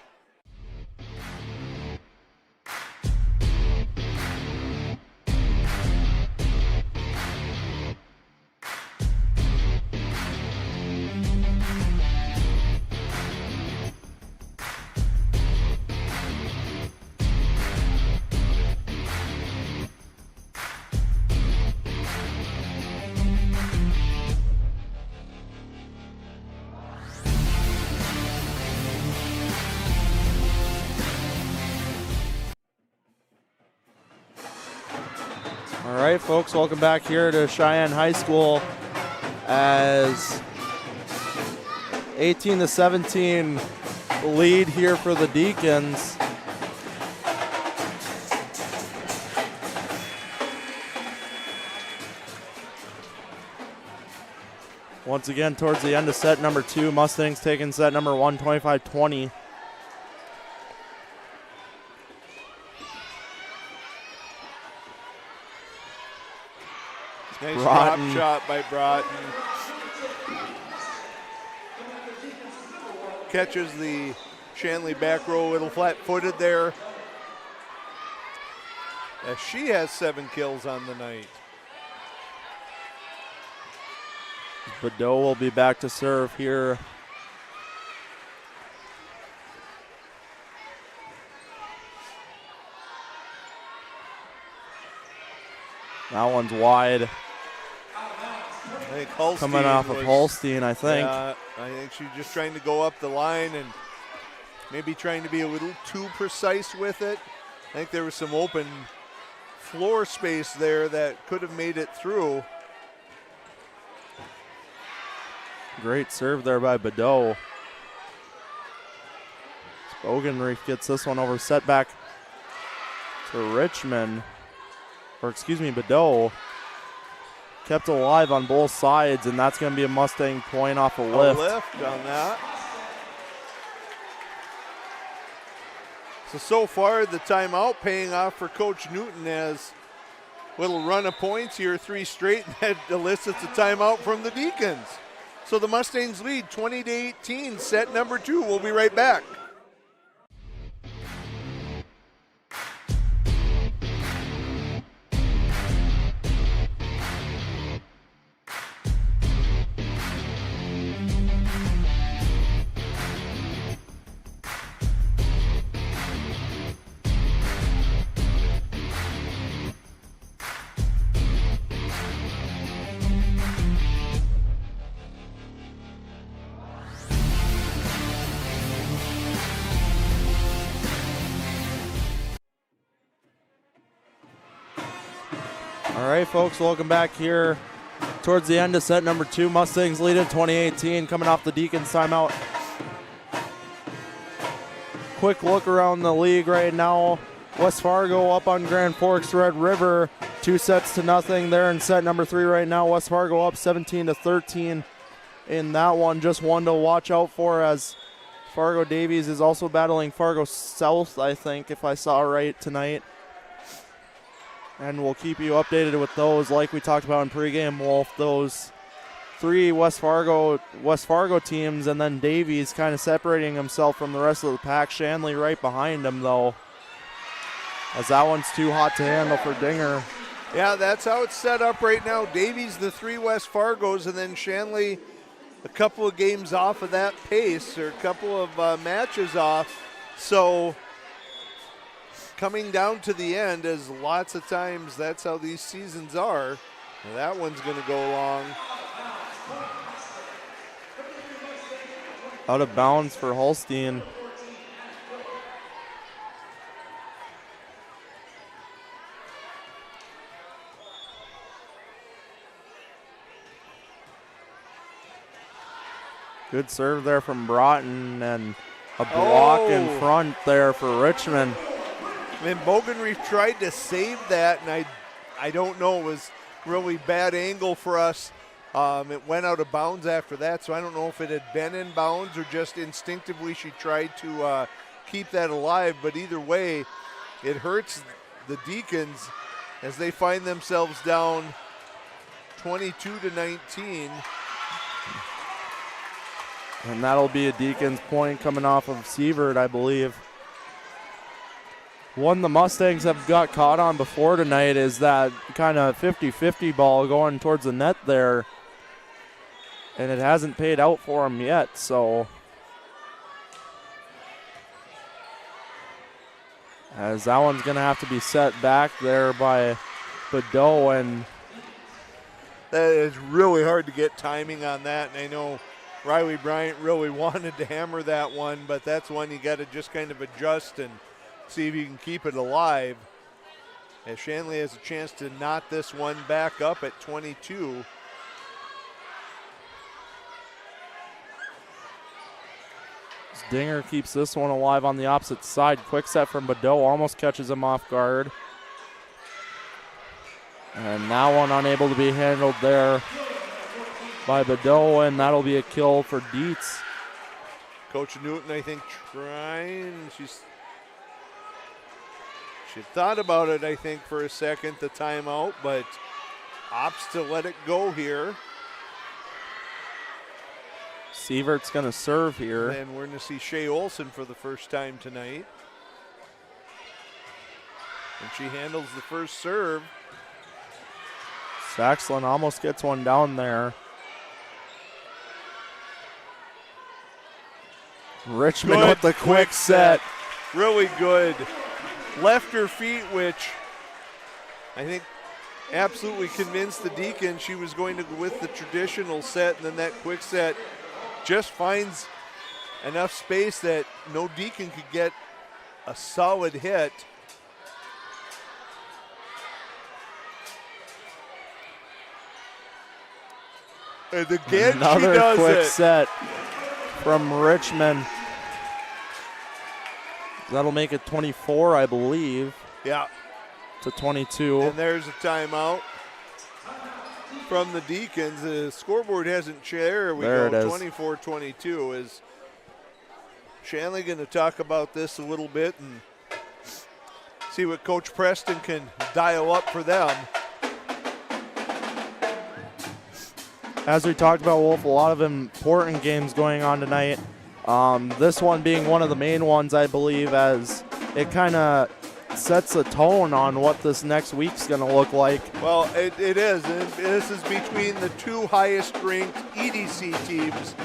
All right, folks, welcome back here to Cheyenne High School as 18-17 lead here for the Deacons. Once again, towards the end of set number 2, Mustangs taking set number 1, 25-20. Nice drop shot by Broughton. Catches the Shanley back row a little flat-footed there. As she has 7 kills on the night. Badeau will be back to serve here. That one's wide. I think Holstein coming off of Holstein, I think. Yeah, I think she's just trying to go up the line and maybe trying to be a little too precise with it. I think there was some open floor space there that could have made it through. Great serve there by Badeau. Bogenreef gets this one over, setback to Richmond. Or excuse me, Badeau. Kept alive on both sides, and that's going to be a Mustang point off a lift. A lift on that. So far, the timeout paying off for Coach Newton as little run of points here, 3 straight, and that elicits a timeout from the Deacons. So the Mustangs lead 20-18, set number 2. We'll be right back. right, folks, welcome back here towards the end of set number 2. Mustangs lead it 2018, coming off the Deacons timeout. Quick look around the league right now. West Fargo up on Grand Forks Red River, 2-0. They're in set number 3 right now. West Fargo up 17-13 in that one. Just one to watch out for, as Fargo Davies is also battling Fargo South, I think, if I saw right tonight. And we'll keep you updated with those, like we talked about in pregame, Wolf. Those 3 West Fargo teams, and then Davies kind of separating himself from the rest of the pack. Shanley right behind him, though, as that one's too hot to handle for Dinger. Yeah, that's how it's set up right now. Davies, the 3 West Fargos, and then Shanley a couple of games off of that pace, or a couple of matches off. So coming down to the end, as lots of times that's how these seasons are. That one's going to go long. Out of bounds for Holstein. Good serve there from Broughton, and a block in front there for Richmond. And Bogenreef tried to save that, and I don't know, it was really bad angle for us. It went out of bounds after that, so I don't know if it had been in bounds or just instinctively she tried to keep that alive. But either way, it hurts the Deacons as they find themselves down 22-19. And that'll be a Deacons point coming off of Sievert, I believe. One the Mustangs have got caught on before tonight is that kind of 50-50 ball going towards the net there. And it hasn't paid out for them yet, so. As that one's going to have to be set back there by Badeau, and that is really hard to get timing on that. And I know Riley Bryant really wanted to hammer that one, but that's one you got to just kind of adjust and see if you can keep it alive. As Shanley has a chance to knot this one back up at 22. Dinger keeps this one alive on the opposite side. Quick set from Badeau, almost catches him off guard. And that one unable to be handled there by Badeau, and that'll be a kill for Dietz. Coach Newton, I think, trying. She thought about it, I think, for a second, the timeout, but opts to let it go here. Sievert's going to serve here. And we're going to see Shea Olson for the first time tonight. And she handles the first serve. Saxlin almost gets one down there. Richmond Good with the quick set. Really good. Left her feet, which I think absolutely convinced the Deacon she was going to go with the traditional set, and then that quick set just finds enough space that no Deacon could get a solid hit. And again, another she does quick it. set from Richmond. That'll make it 24, I believe. Yeah. To 22. And there's a timeout from the Deacons. The scoreboard hasn't changed. There we there go. It is. 24-22. Is Shanley going to talk about this a little bit and see what Coach Preston can dial up for them? As we talked about, Wolf, a lot of important games going on tonight. This one being one of the main ones, I believe, as it kind of sets a tone on what this next week's going to look like. Well, it is. And this is between the 2 highest-ranked EDC teams.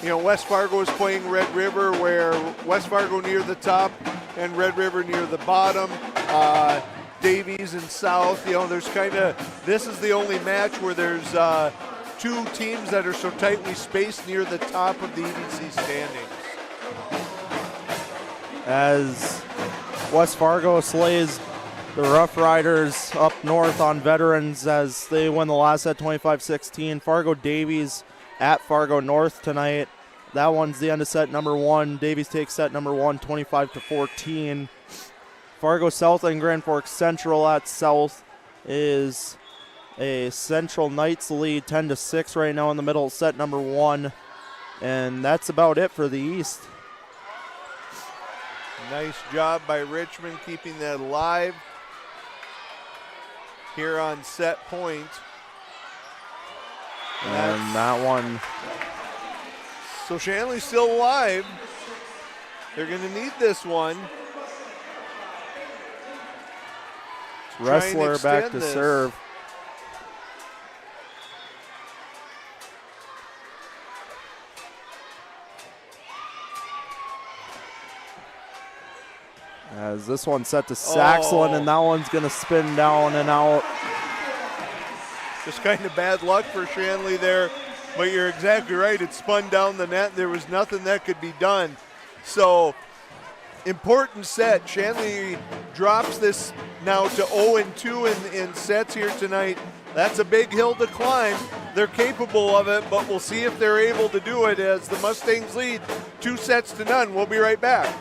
You know, West Fargo is playing Red River, where West Fargo near the top and Red River near the bottom. Davies and South, you know, there's kind of, this is the only match where there's 2 teams that are so tightly spaced near the top of the EDC standings. As West Fargo slays the Rough Riders up north on Veterans as they win the last set 25-16. Fargo Davies at Fargo North tonight. That one's the end of set number 1. Davies takes set number 1, 25-14. Fargo South and Grand Forks Central at South is a Central Knights lead 10-6 right now in the middle of set number 1. And that's about it for the East. Nice job by Richmond keeping that alive here on set point. And that one. So Shanley's still alive. They're going to need this one. Wrestler back to serve. As this one's set to Saxelin, and that one's going to spin down and out. Just kind of bad luck for Shanley there, but you're exactly right. It spun down the net. There was nothing that could be done. So, important set. Shanley drops this now to 0-2 in sets here tonight. That's a big hill to climb. They're capable of it, but we'll see if they're able to do it as the Mustangs lead 2-0. We'll be right back.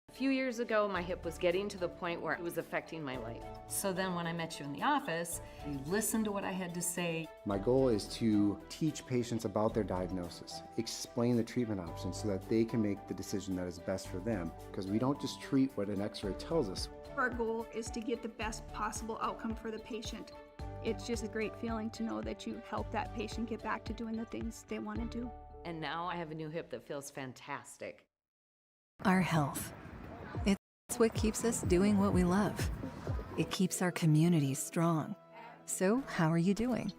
A few years ago, my hip was getting to the point where it was affecting my life. So then when I met you in the office, you listened to what I had to say. My goal is to teach patients about their diagnosis, explain the treatment options so that they can make the decision that is best for them, because we don't just treat what an x-ray tells us. Our goal is to get the best possible outcome for the patient. It's just a great feeling to know that you help that patient get back to doing the things they want to do. And now I have a new hip that feels fantastic. Our health. It's what keeps us doing what we love. It keeps our communities strong. So, how are you doing?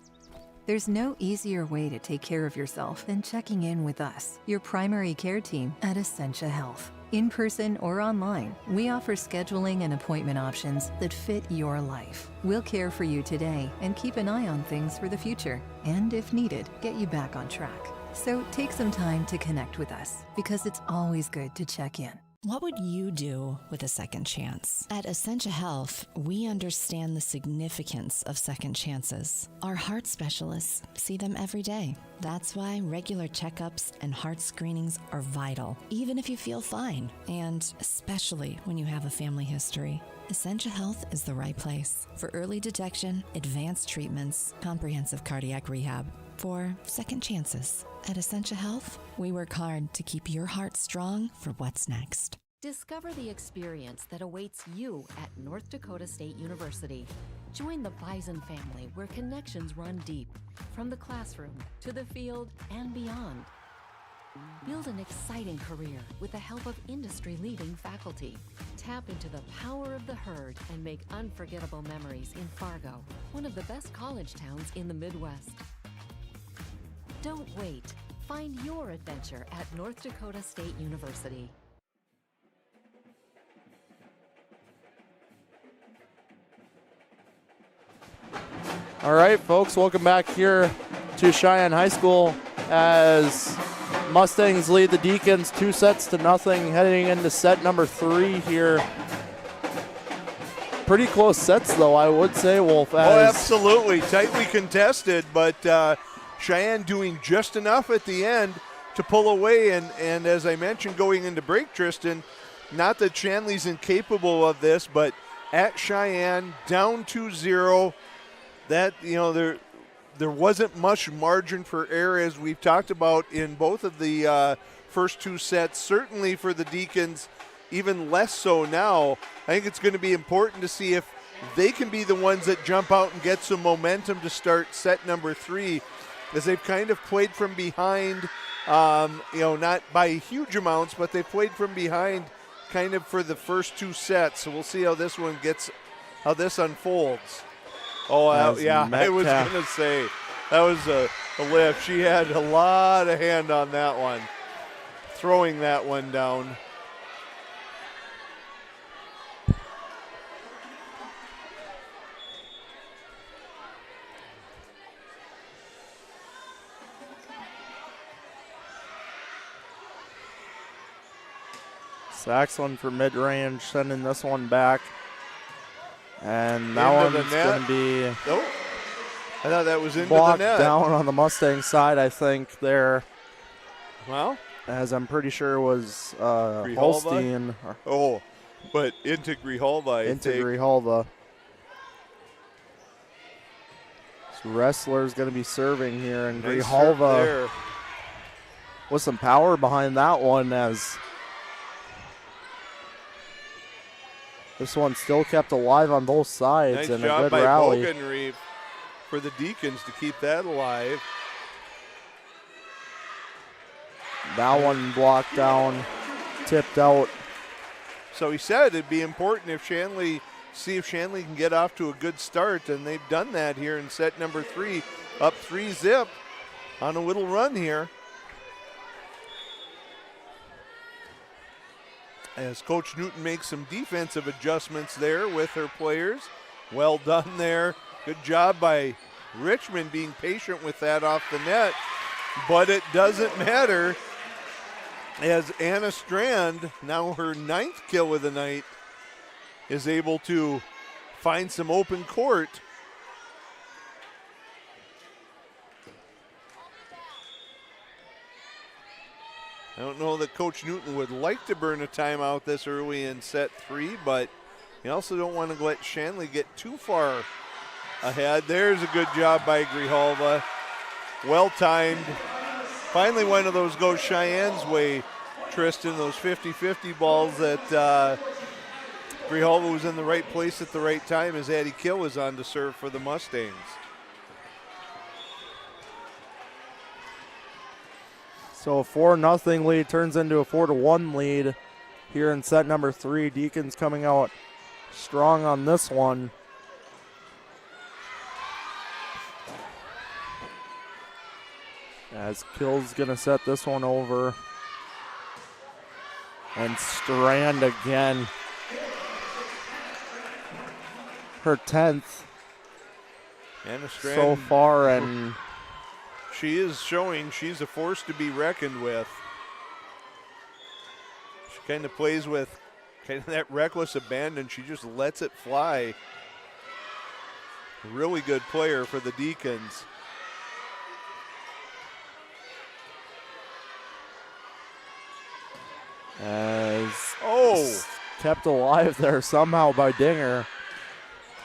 There's no easier way to take care of yourself than checking in with us, your primary care team at Essentia Health. In person or online, we offer scheduling and appointment options that fit your life. We'll care for you today and keep an eye on things for the future. And if needed, get you back on track. So take some time to connect with us, because it's always good to check in. What would you do with a second chance? At Essentia Health, we understand the significance of second chances. Our heart specialists see them every day. That's why regular checkups and heart screenings are vital, even if you feel fine, and especially when you have a family history. Essentia Health is the right place for early detection, advanced treatments, comprehensive cardiac rehab, for second chances. At Essentia Health, we work hard to keep your heart strong for what's next. Discover the experience that awaits you at North Dakota State University. Join the Bison family where connections run deep, from the classroom to the field and beyond. Build an exciting career with the help of industry-leading faculty. Tap into the power of the herd and make unforgettable memories in Fargo, one of the best college towns in the Midwest. Don't wait. Find your adventure at North Dakota State University. All right, folks, welcome back here to Cheyenne High School as Mustangs lead the Deacons 2-0, heading into set number 3 here. Pretty close sets, though, I would say, Wolf. Absolutely. Tightly contested, but Cheyenne doing just enough at the end to pull away. And as I mentioned, going into break, Tristan, not that Shanley's incapable of this, but at Cheyenne, down 2-0, that, there wasn't much margin for error, as we've talked about in both of the first 2 sets. Certainly for the Deacons, even less so now. I think it's going to be important to see if they can be the ones that jump out and get some momentum to start set number 3, as they've kind of played from behind, not by huge amounts, but they played from behind kind of for the first 2 sets. So we'll see how this unfolds. Yeah, I was going to say, that was a lift. She had a lot of hand on that one, throwing that one down. Saxon for mid-range, sending this one back. And that one's going to be nope. I thought that was into blocked the net. down on the Mustang side, I think, there. Well, as I'm pretty sure was Holstein. Oh, but into Grijalva, I into think. Grijalva. So Wrestler's going to be serving here, and Nice Grijalva with some power behind that one, as this one still kept alive on both sides. Nice and job a good by rally. Bogenreef for the Deacons to keep that alive. That one blocked down, tipped out. So he said it'd be important if Shanley, see if Shanley can get off to a good start, and they've done that here in set number 3, up 3-zip on a little run here. As Coach Newton makes some defensive adjustments there with her players. Well done there. Good job by Richmond being patient with that off the net, but it doesn't matter, as Anna Strand, now her 9th kill of the night, is able to find some open court. I don't know that Coach Newton would like to burn a timeout this early in set 3, but you also don't want to let Shanley get too far ahead. There's a good job by Grijalva. Well timed. Finally, one of those goes Cheyenne's way, Tristan, those 50-50 balls that Grijalva was in the right place at the right time as Addie Kill was on to serve for the Mustangs. So a 4-0 lead turns into a 4-1 lead here in set number 3. Deacons coming out strong on this one. As Kill's going to set this one over. And Strand again. Her 10th Anna Strand so far, and she is showing she's a force to be reckoned with. She kind of plays with kind of that reckless abandon. She just lets it fly. Really good player for the Deacons. As kept alive there somehow by Dinger.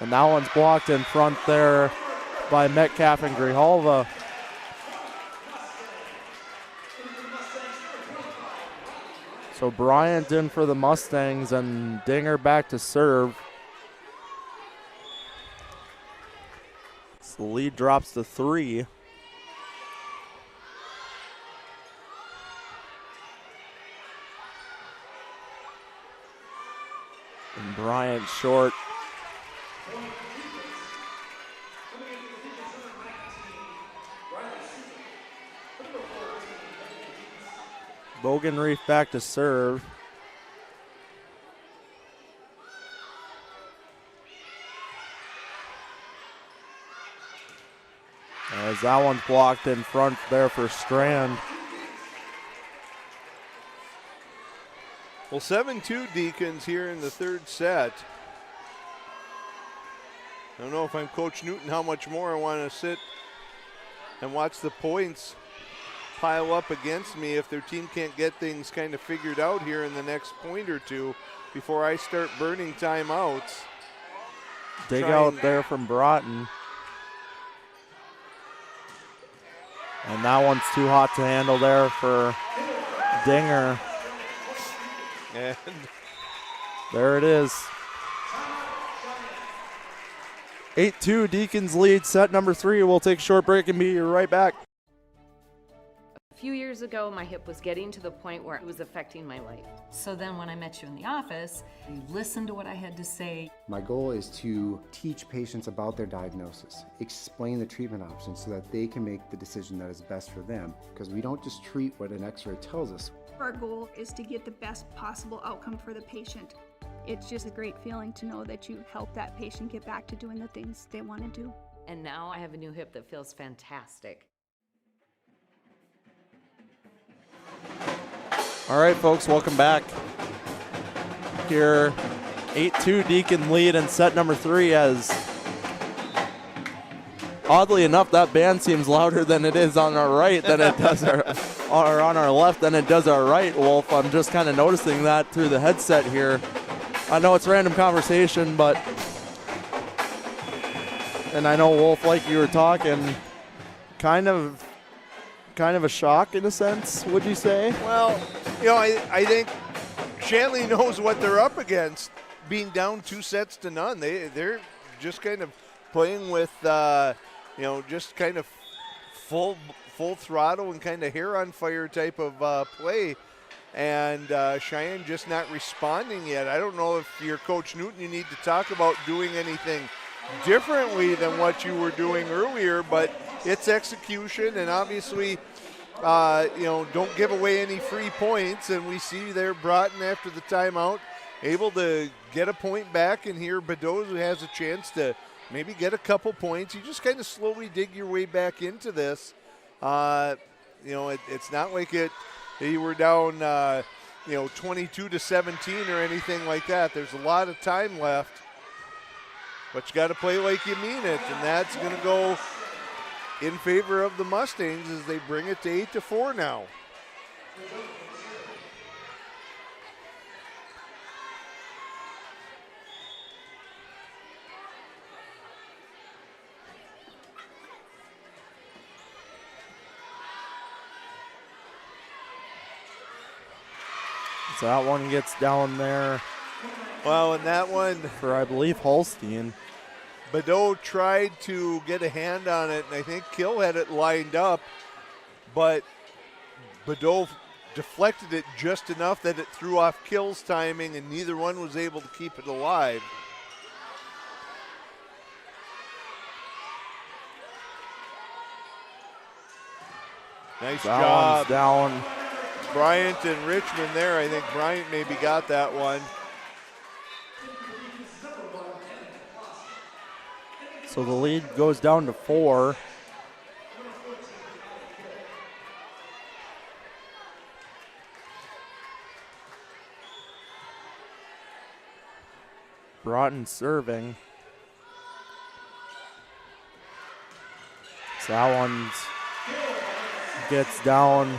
And that one's blocked in front there by Metcalf and Grijalva. So Bryant in for the Mustangs and Dinger back to serve. So the lead drops to 3. And Bryant short. Bogenreef back to serve. As that one's blocked in front there for Strand. Well, 7-2 Deacons here in the third set. I don't know if I'm Coach Newton how much more I want to sit and watch the points pile up against me if their team can't get things kind of figured out here in the next point or two before I start burning timeouts. Dig out there from Broughton. And that one's too hot to handle there for Dinger. And there it is. 8-2 Deacons lead set number 3. We'll take a short break and be right back. A few years ago, my hip was getting to the point where it was affecting my life. So then when I met you in the office, you listened to what I had to say. My goal is to teach patients about their diagnosis, explain the treatment options so that they can make the decision that is best for them, because we don't just treat what an x-ray tells us. Our goal is to get the best possible outcome for the patient. It's just a great feeling to know that you help that patient get back to doing the things they want to do. And now I have a new hip that feels fantastic. All right, folks, welcome back. here. 8-2 Deacon lead in set number 3 as, oddly enough, that band seems louder than it is on our right than it does or on our left than it does our right, Wolf. I'm just kind of noticing that through the headset here. I know it's random conversation, but, and I know, Wolf, like you were talking, kind of a shock in a sense, would you say? Well, I think Shanley knows what they're up against, being down 2 sets to none. They're just kind of playing with, just kind of full throttle and kind of hair on fire type of play. And Cheyenne just not responding yet. I don't know if you're Coach Newton, you need to talk about doing anything differently than what you were doing earlier, but it's execution, and obviously, don't give away any free points. And we see there Broughton after the timeout able to get a point back, and here Bedeau has a chance to maybe get a couple points. You just kind of slowly dig your way back into this. It's not like you were down 22-17 or anything like that. There's a lot of time left, but you got to play like you mean it, and that's going to go in favor of the Mustangs as they bring it to 8-4 now. So that one gets down there. Well, and that one for, I believe, Holstein. Bedeau tried to get a hand on it, and I think Kill had it lined up, but Bedeau deflected it just enough that it threw off Kill's timing, and neither one was able to keep it alive. Nice that job. One's down. Bryant and Richmond there. I think Bryant maybe got that one. So the lead goes down to 4. Broughton serving. So that one gets down.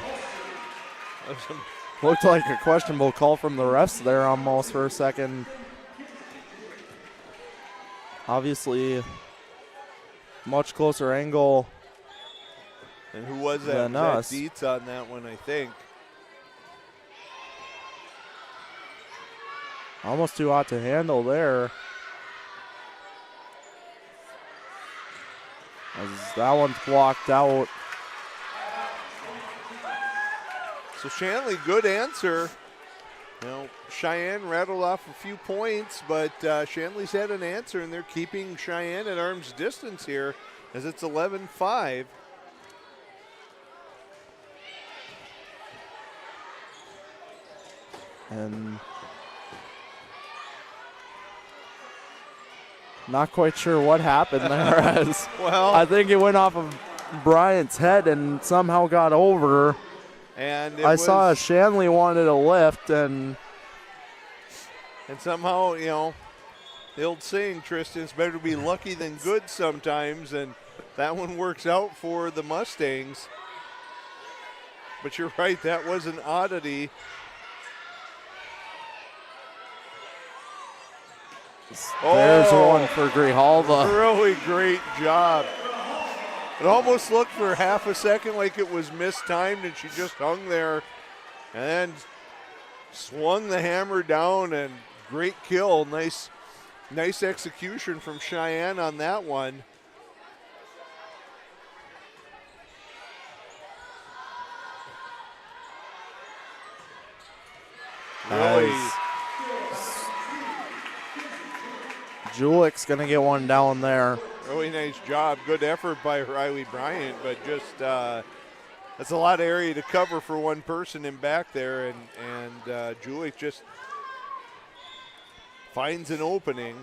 Looked like a questionable call from the refs there almost for a second. Obviously, much closer angle. And who was that? Than us. Dietz on that one, I think. Almost too hot to handle there. As that one's blocked out. So Shanley, good answer. Cheyenne rattled off a few points, but Shanley's had an answer, and they're keeping Cheyenne at arm's distance here as it's 11-5. And not quite sure what happened there. As well, I think it went off of Bryant's head and somehow got over. And I saw Shanley wanted a lift, and somehow, the old saying, Tristan, it's better to be lucky than good sometimes, and that one works out for the Mustangs. But you're right, that was an oddity. There's one for Grijalva. Really great job. It almost looked for half a second like it was mistimed, and she just hung there and then swung the hammer down, and great kill. Nice execution from Cheyenne on that one. Really. Julick's going to get one down there. Really nice job. Good effort by Riley Bryant, but just that's a lot of area to cover for one person in back there, and Julick just finds an opening.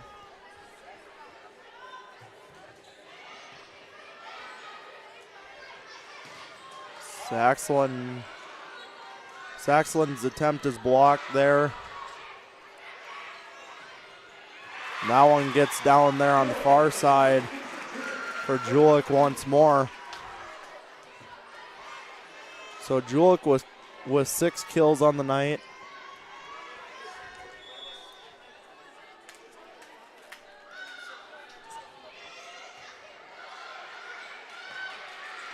Saxland's attempt is blocked there. That one gets down there on the far side for Julik once more. So Julik with 6 kills on the night.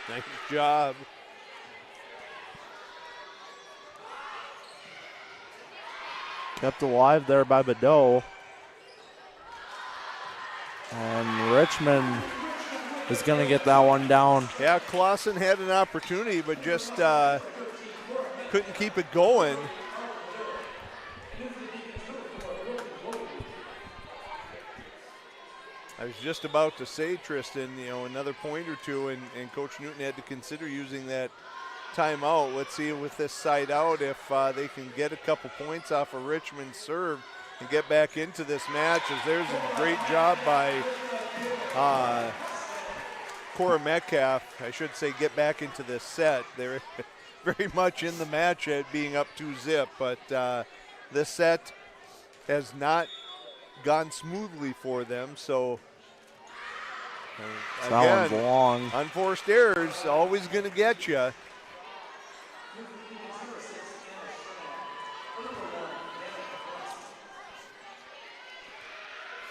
Nice job. Kept alive there by Badeau. And Richmond is going to get that one down. Yeah, Clausen had an opportunity, but just couldn't keep it going. I was just about to say, Tristan, another point or two, and Coach Newton had to consider using that timeout. Let's see with this side out if they can get a couple points off of Richmond's serve and get back into this match, as there's a great job by Cora Metcalf. I should say get back into this set. They're very much in the match at being up 2-0, but this set has not gone smoothly for them. So that one's long. Unforced errors always going to get you.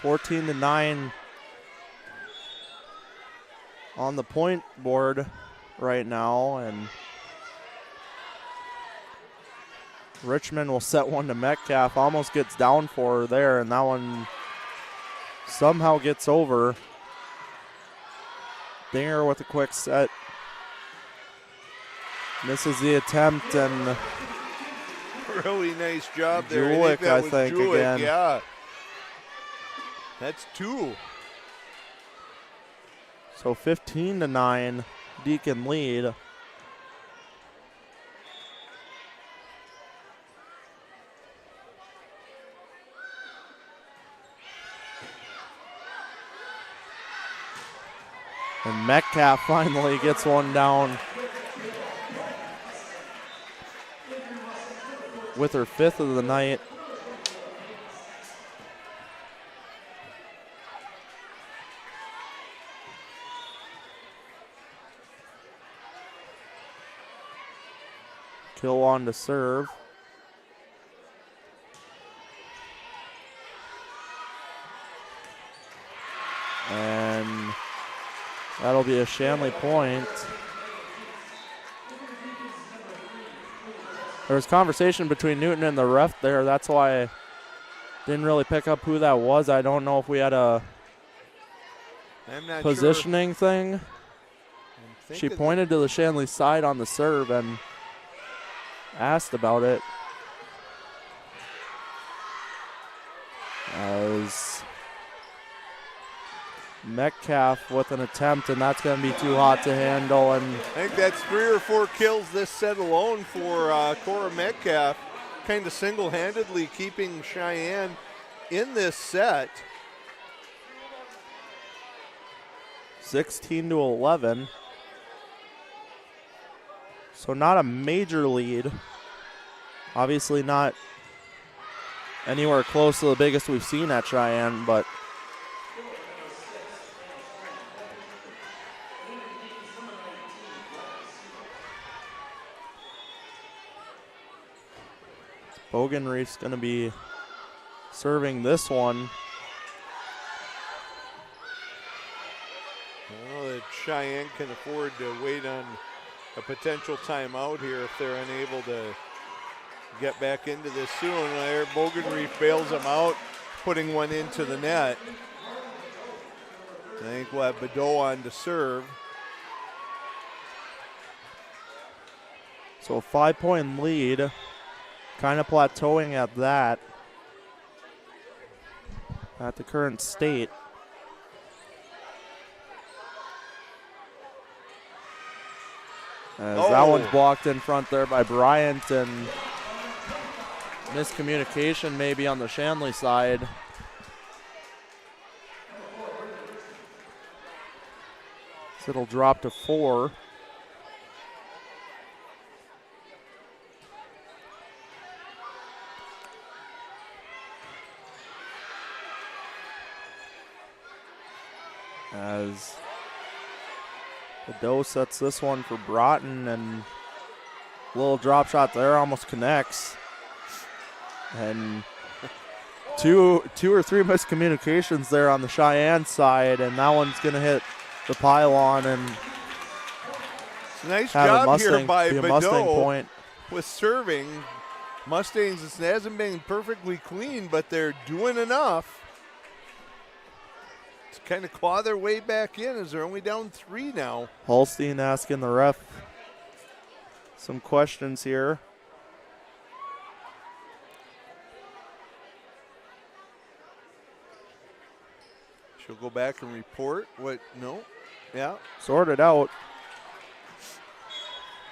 (14-9) on the point board right now, and Richmond will set one to Metcalf. Almost gets down for her there, and that one somehow gets over. Dinger with a quick set. Misses the attempt, and really nice job there. Julik, I think, Julik, again. Yeah. That's 2. So 15-9, Deacon lead. And Metcalf finally gets one down with her 5th of the night. Kill on to serve. And that'll be a Shanley point. There was conversation between Newton and the ref there. That's why I didn't really pick up who that was. I don't know if we had a positioning thing. She pointed to the Shanley side on the serve and asked about it. As Metcalf with an attempt, and that's going to be too hot to handle. And I think that's 3 or 4 kills this set alone for Cora Metcalf, kind of single-handedly keeping Cheyenne in this set. 16-11. So not a major lead. Obviously not anywhere close to the biggest we've seen at Cheyenne, but Bogenreef's going to be serving this one. Well, that Cheyenne can afford to wait on a potential timeout here if they're unable to get back into this soon. There, Bogenreef bails them out, putting one into the net. I think we'll have Badeau on to serve. So a 5-point lead, kind of plateauing at that, at the current state. As that one's blocked in front there by Bryant, and miscommunication maybe on the Shanley side. So it'll drop to 4. as Bedeau sets this one for Broughton, and little drop shot there almost connects. And two or three miscommunications there on the Cheyenne side, and that one's going to hit the pylon and nice have job a Mustang, here by be a Mustang Bedeau point. with serving. Mustangs, it hasn't been perfectly clean, but they're doing enough to kind of claw their way back in as they're only down 3 now. Holstein asking the ref some questions here. She'll go back and report what, no, yeah. Sort it out.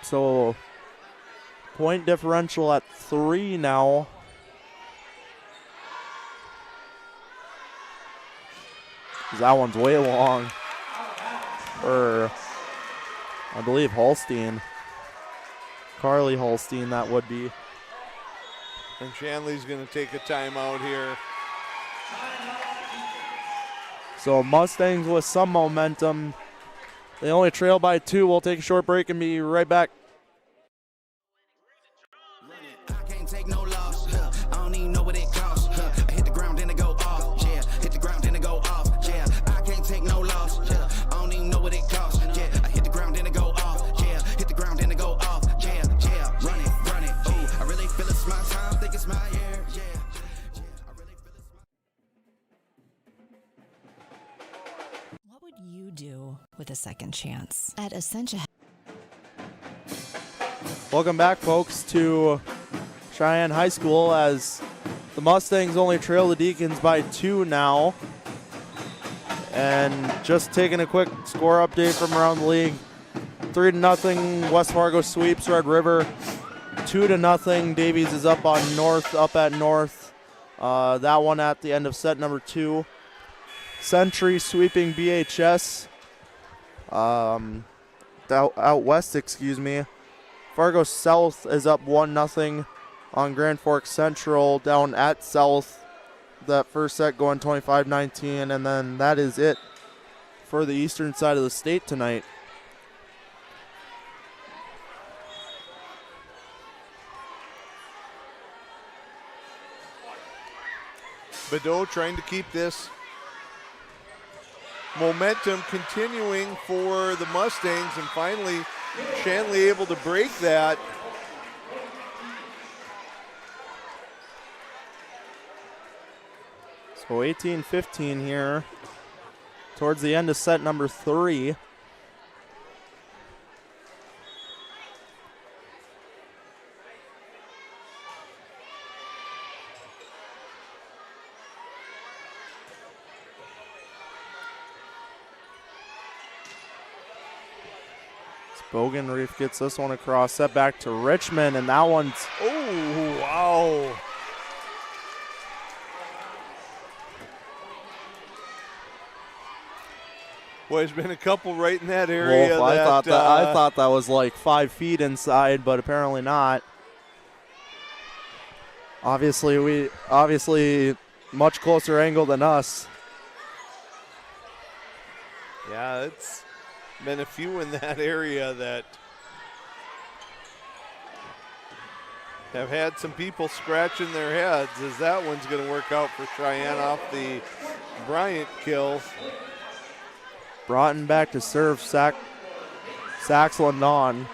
So point differential at 3 now. That one's way long for, I believe, Holstein. Carly Holstein, that would be. And Shanley's going to take a timeout here. So Mustangs with some momentum. They only trail by 2. We'll take a short break and be right back. I can't take no loss. I don't even know what it costs. I hit the ground then it go off. Yeah, hit the ground then it go off. Yeah, I can't take no loss. I don't even know what it costs. Yeah, I hit the ground then it go off. Yeah, hit the ground then it go off. Yeah, run it. Ooh, I really feel it's my time. Think it's my year. Yeah. What would you do with a second chance? At Essentia. Welcome back, folks, to Cheyenne High School as the Mustangs only trail the Deacons by 2 now. And just taking a quick score update from around the league. 3-0 West Fargo sweeps Red River. 2-0 Davies is up at North. That one at the end of set number 2. Century sweeping BHS. Out west, excuse me. Fargo South is up 1-0 on Grand Forks Central down at South. That first set going 25-19, and then that is it for the eastern side of the state tonight. Bedeau trying to keep this momentum continuing for the Mustangs, and finally Shanley able to break that. So 18-15 here towards the end of set number 3. Bogenreef gets this one across, set back to Richmond, and that one's, oh, wow. Boy, there's been a couple right in that area. Wolf, I thought that was like 5 feet inside, but apparently not. Obviously much closer angle than us. Yeah, it's been a few in that area that have had some people scratching their heads as that one's going to work out for Cheyenne off the Bryant kill. Broughton back to serve, Saxland on.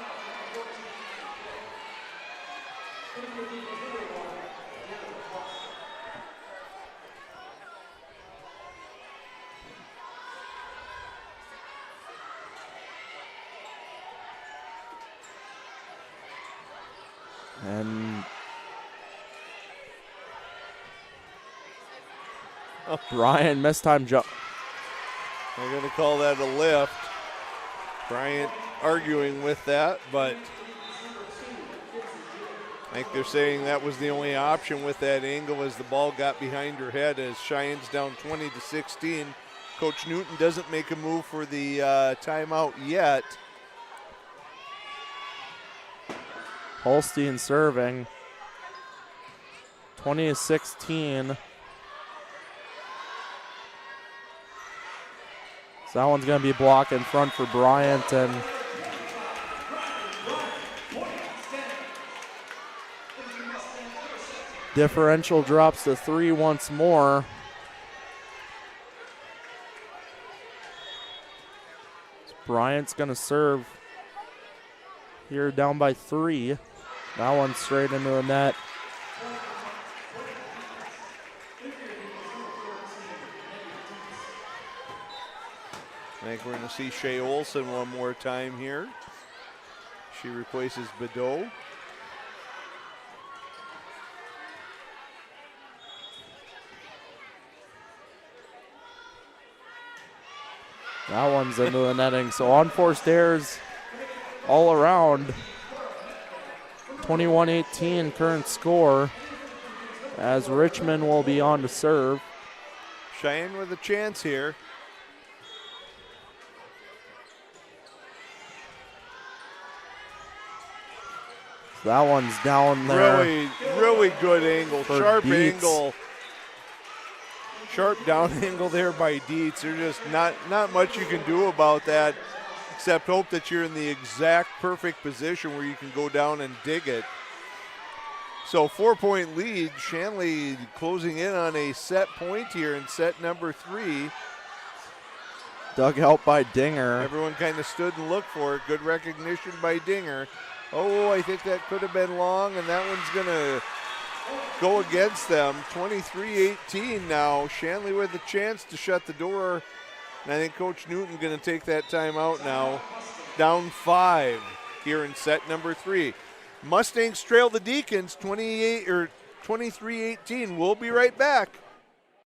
And Brian missed time jump. They're going to call that a lift. Bryant arguing with that, but I think they're saying that was the only option with that angle as the ball got behind her head as Cheyenne's down 20-16. Coach Newton doesn't make a move for the timeout yet. Holstein serving 20-16. So that one's going to be blocked in front for Bryant, and differential drops to 3 once more. Bryant's going to serve here down by 3. That one straight into the net. I think we're going to see Shea Olson one more time here. She replaces Bedeau. That one's into the netting. So unforced errors all around. 21-18 current score as Richmond will be on to serve. Cheyenne with a chance here. That one's down there. Really good angle. Sharp Dietz. angle. Sharp down angle there by Dietz. There's just not much you can do about that except hope that you're in the exact perfect position where you can go down and dig it. So 4-point lead. Shanley closing in on a set point here in set number 3. Dug out by Dinger. Everyone kind of stood and looked for it. Good recognition by Dinger. Oh, I think that could have been long, and that one's going to go against them. 23-18 now. Shanley with a chance to shut the door. And I think Coach Newton going to take that timeout now. Down 5 here in set number 3. Mustangs trail the Deacons 23-18. We'll be right back.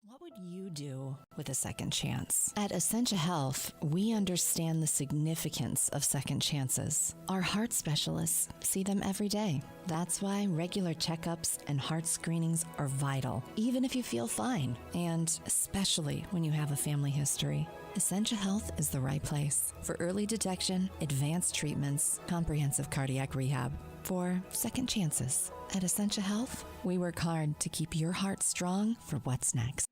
What would you do with a second chance? At Essentia Health, we understand the significance of second chances. Our heart specialists see them every day. That's why regular checkups and heart screenings are vital, even if you feel fine, and especially when you have a family history. Essentia Health is the right place for early detection, advanced treatments, comprehensive cardiac rehab, for second chances. At Essentia Health, we work hard to keep your heart strong for what's next.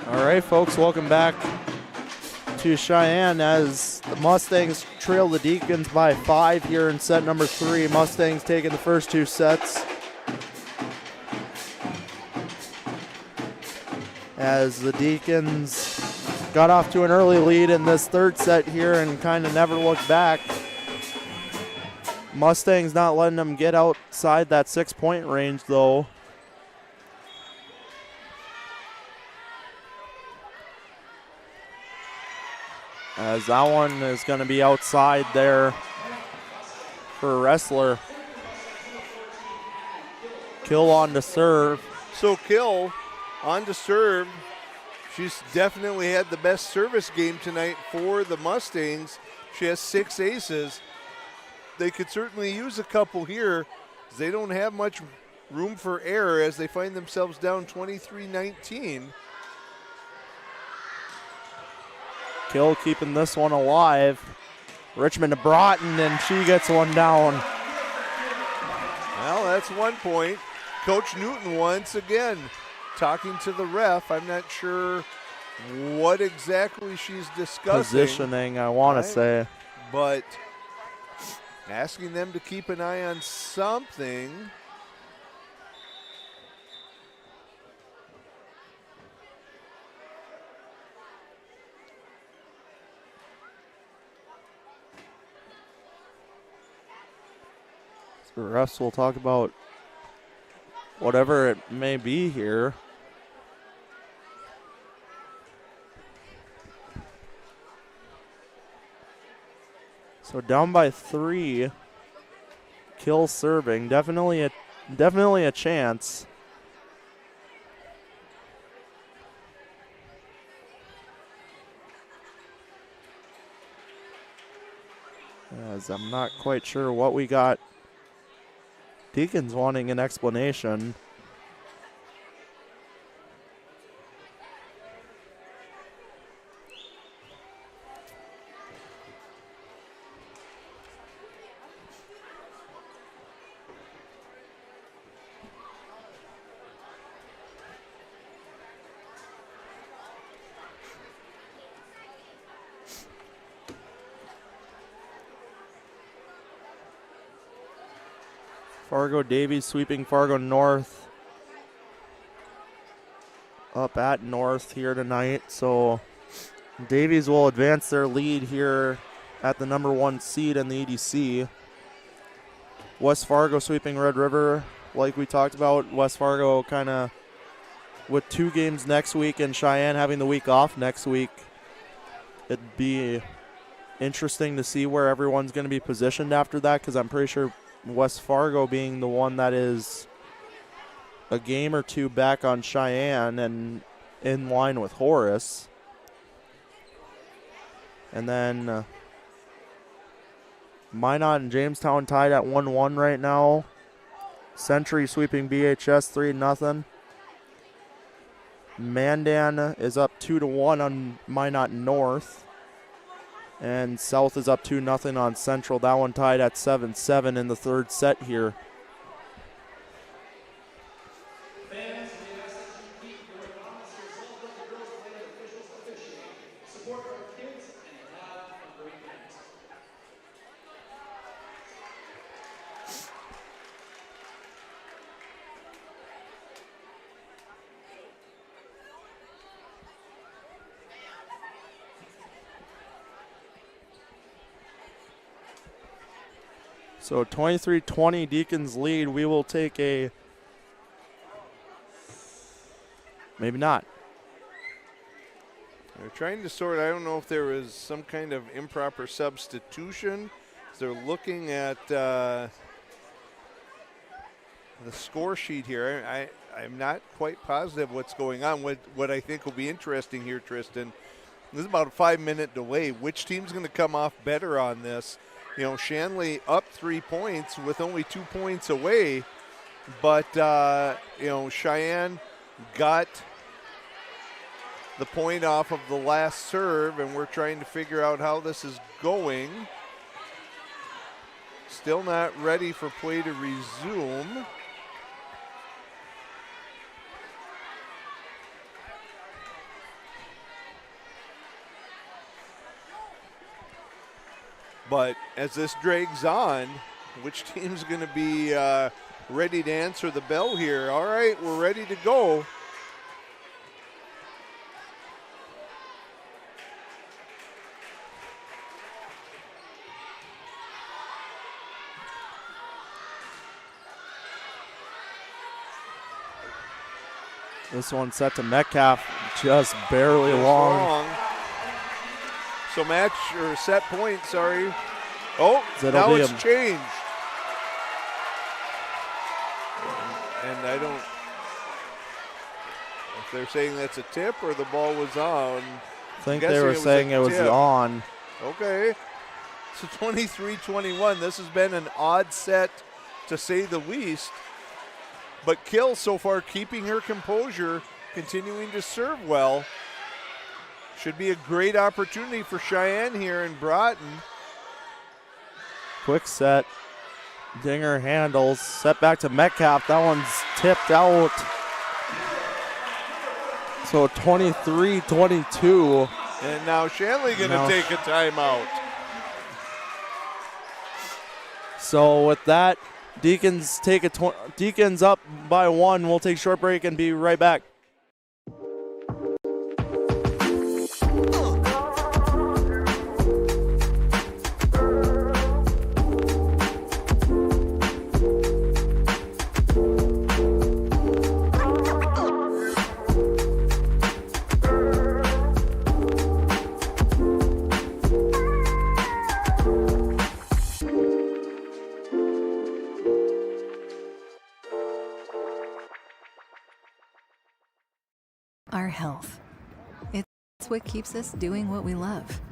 All right, folks, welcome back to Cheyenne as the Mustangs trail the Deacons by 5 here in set number 3. Mustangs taking the first 2 sets. As the Deacons got off to an early lead in this third set here and kind of never looked back. Mustangs not letting them get outside that 6-point range, though. As that one is going to be outside there for Wrestler. Kill on to serve. So Kill on to serve. She's definitely had the best service game tonight for the Mustangs. She has 6 aces. They could certainly use a couple here. They don't have much room for error as they find themselves down 23-19. Kill keeping this one alive. Richmond to Broughton, and she gets one down. Well, that's 1 point. Coach Newton once again talking to the ref. I'm not sure what exactly she's discussing. Positioning, I want to say. But asking them to keep an eye on something. The refs will talk about whatever it may be here. So down by 3. Kill serving. Definitely a chance. As I'm not quite sure what we got. Deacons wanting an explanation. Fargo Davies sweeping Fargo North up at North here tonight. So Davies will advance their lead here at the number 1 seed in the EDC. West Fargo sweeping Red River. Like we talked about, West Fargo kind of with 2 games next week and Cheyenne having the week off next week. It'd be interesting to see where everyone's going to be positioned after that, because I'm pretty sure West Fargo being the one that is a game or 2 back on Cheyenne and in line with Horace. And then Minot and Jamestown tied at 1-1 right now. Century sweeping BHS 3-0. Mandan is up 2-1 on Minot North. And South is up 2-0 on Central. That one tied at 7-7 in the 3rd set here. So 23-20 Deacons lead. We will take a, maybe not. They're trying to sort, I don't know if there was some kind of improper substitution. They're looking at the score sheet here. I'm not quite positive what's going on. What I think will be interesting here, Tristan, this is about a 5-minute delay. Which team's going to come off better on this? You know, Shanley up 3 points with only 2 points away, but, you know, Cheyenne got the point off of the last serve, and we're trying to figure out how this is going. Still not ready for play to resume. But as this drags on, which team's going to be ready to answer the bell here? All right, we're ready to go. This one set to Metcalf, just barely long. So match or set point, sorry. Oh, That'll now be it's him. changed. And I don't, if they're saying that's a tip or the ball was on. I think they were saying it was on. Okay. So 23-21. This has been an odd set to say the least. But Kill so far keeping her composure, continuing to serve well. Should be a great opportunity for Cheyenne here in Broughton. Quick set. Dinger handles. Set back to Metcalf. That one's tipped out. So 23-22. And now Shanley going to take a timeout. So with that, Deacons take a Deacons up by 1. We'll take a short break and be right back. Our health. It's what keeps us doing what we love.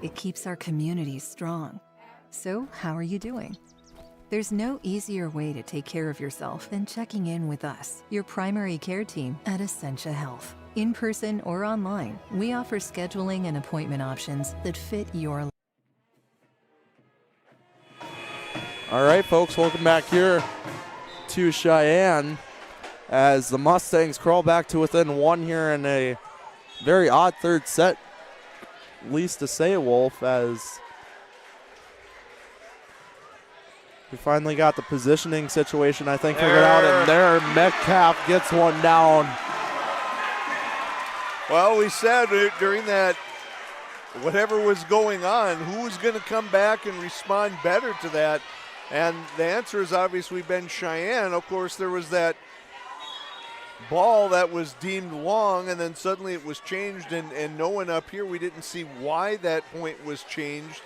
It keeps our communities strong. So, how are you doing? There's no easier way to take care of yourself than checking in with us, your primary care team at Essentia Health. In person or online, we offer scheduling and appointment options that fit your life. All right, folks, welcome back here to Cheyenne as the Mustangs crawl back to within 1 here in a very odd 3rd set, least to say, Wolf, as We finally got the positioning situation, I think, figured out, and there Metcalf gets one down. Well, we said during that, whatever was going on, who was going to come back and respond better to that? And the answer has obviously been Cheyenne. Of course, there was that ball that was deemed long, and then suddenly it was changed, and no one up here, we didn't see why that point was changed,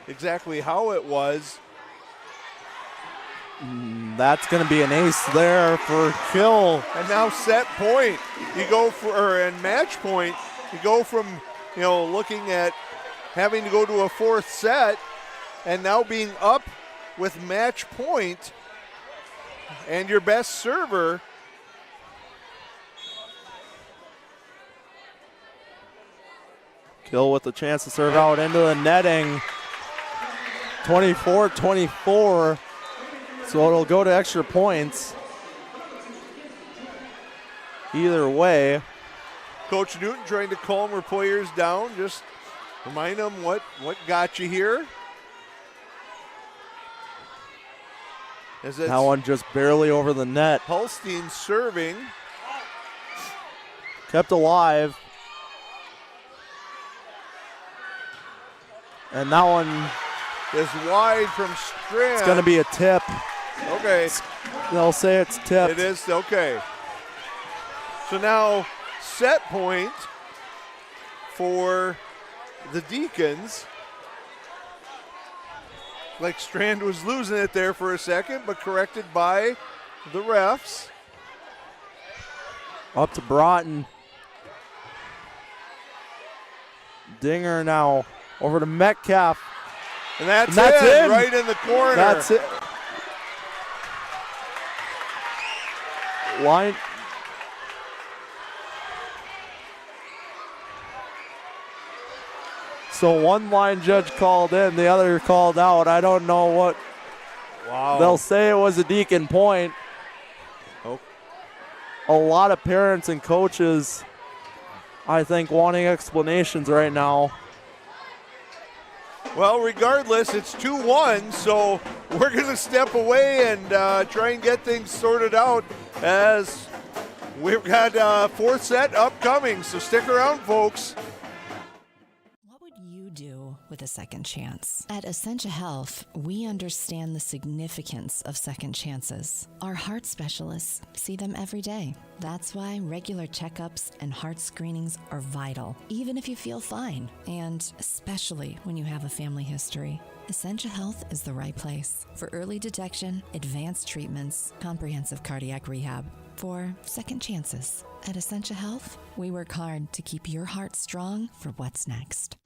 exactly how it was. That's going to be an ace there for Kill. And now set point. You go for, and match point, you go from, looking at having to go to a fourth set and now being up with match point and your best server. Kill with the chance to serve out into the netting. 24-24. So it'll go to extra points. Either way. Coach Newton trying to calm her players down. Just remind them what got you here. That one just barely over the net. Hulstein serving. Kept alive. And that one is wide from Strand. It's going to be a tip. Okay. They'll say it's tipped. It is, okay. So now set point for the Deacons. Like Strand was losing it there for a second, but corrected by the refs. Up to Broughton. Dinger now over to Metcalf. And that's it, right in the corner. That's it. Line. So one line judge called in, the other called out. I don't know what. Wow. They'll say it was a Deacon point. Oh. A lot of parents and coaches, I think, wanting explanations right now. Well, regardless, it's 2-1, so we're going to step away and try and get things sorted out as we've got a fourth set upcoming, so stick around, folks. What would you do with a second chance? At Essentia Health, we understand the significance of second chances. Our heart specialists see them every day. That's why regular checkups and heart screenings are vital, even if you feel fine, and especially when you have a family history. Essentia Health is the right place for early detection, advanced treatments, comprehensive cardiac rehab, for second chances. At Essentia Health, we work hard to keep your heart strong for what's next.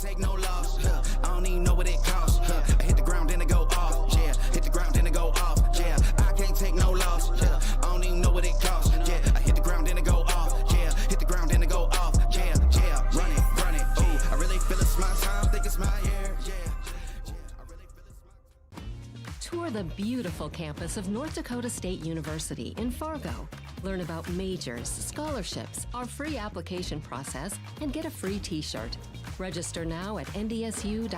Take no loss, I don't even know what it costs. I hit the ground then it go off, yeah. Hit the ground then it go off, yeah. I can't take no loss, I don't even know what it costs, yeah. I hit the ground then it go off, yeah. Hit the ground then it go off, yeah, yeah. Run it, ooh. I really feel it's my time, think it's my year, yeah. Tour the beautiful campus of North Dakota State University in Fargo. Learn about majors, scholarships, our free application process, and get a free t-shirt. Register now at ndsu.edu/visit.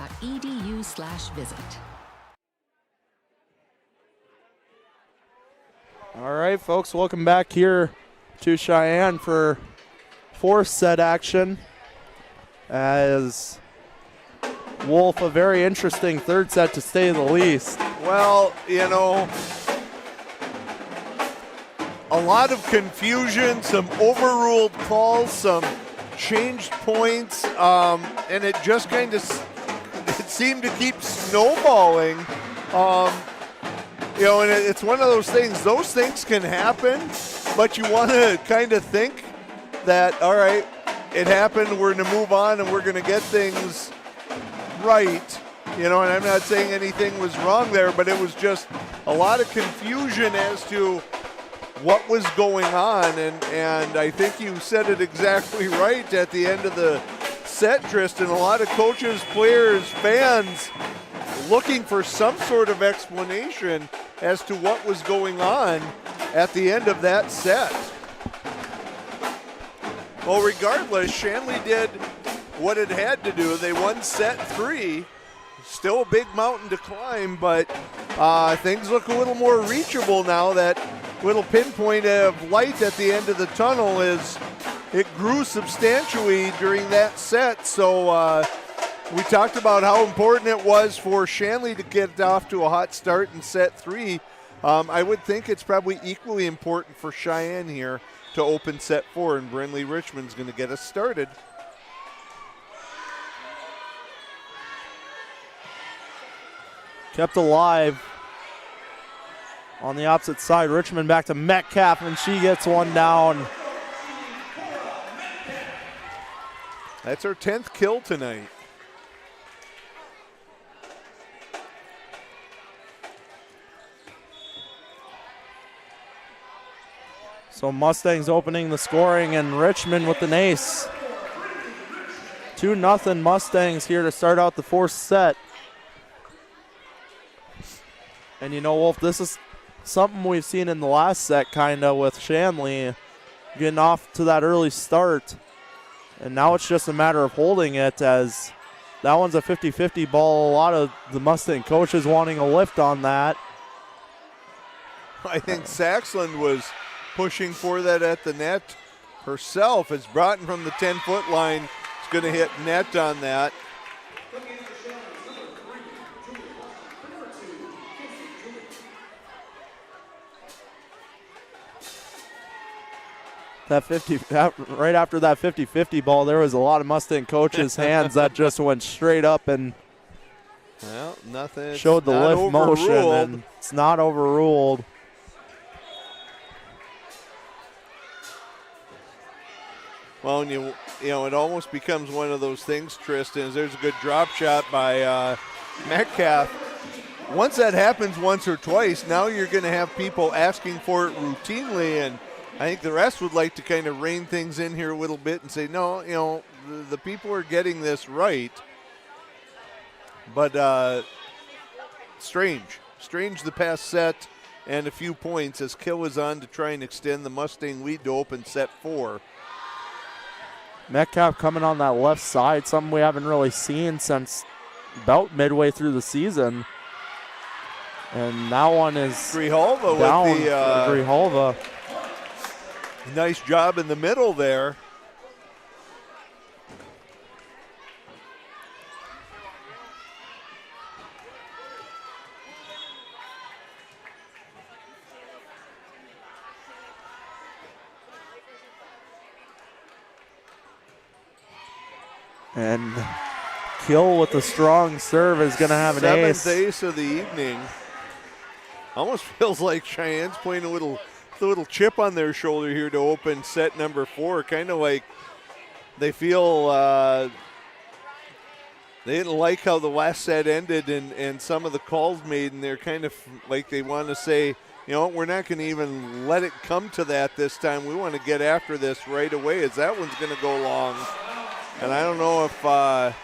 All right, folks, welcome back here to Cheyenne for fourth set action. As Wolf, a very interesting third set to say the least. Well, a lot of confusion, some overruled calls, some changed points, and it just kind of seemed to keep snowballing. And it's one of those things can happen, but you want to kind of think that, all right, it happened, we're going to move on and we're going to get things right. You know, and I'm not saying anything was wrong there, but it was just a lot of confusion as to what was going on. And I think you said it exactly right at the end of the set, Tristan. A lot of coaches, players, fans looking for some sort of explanation as to what was going on at the end of that set. Well, regardless, Shanley did what it had to do. They won set 3. Still a big mountain to climb, but things look a little more reachable now. That little pinpoint of light at the end of the tunnel it grew substantially during that set. So we talked about how important it was for Shanley to get off to a hot start in set 3. I would think it's probably equally important for Cheyenne here to open set 4, and Brinley Richmond's going to get us started. Kept alive on the opposite side. Richmond back to Metcalf, and she gets one down. That's her 10th kill tonight. So Mustangs opening the scoring, and Richmond with an ace. 2-0 Mustangs here to start out the 4th set. And you know, Wolf, this is something we've seen in the last set kind of with Shanley getting off to that early start. And now it's just a matter of holding it, as that one's a 50-50 ball. A lot of the Mustang coaches wanting a lift on that. I think Saxland was pushing for that at the net herself, as Broughton from the 10-foot line is going to hit net on that. That right after that 50-50 ball, there was a lot of Mustang coaches' hands that just went straight up and well, nothing. Showed the lift motion, and it's not overruled. Well, and you know, it almost becomes one of those things, Tristan, is there's a good drop shot by Metcalf. Once that happens once or twice, now you're going to have people asking for it routinely, and I think the rest would like to kind of rein things in here a little bit and say, no, you know, the people are getting this right. But strange the past set and a few points as Kill is on to try and extend the Mustang lead to open set 4. Metcalf coming on that left side, something we haven't really seen since about midway through the season. And that one is Grijalva down with the Grijalva. Nice job in the middle there. And Kill with the strong serve is going to have an ace. 7th ace of the evening. Almost feels like Cheyenne's playing a little chip on their shoulder here to open set number 4. Kind of like they feel they didn't like how the last set ended and some of the calls made, and they're kind of like they want to say, you know, we're not going to even let it come to that this time. We want to get after this right away, as that one's going to go long. And I don't know if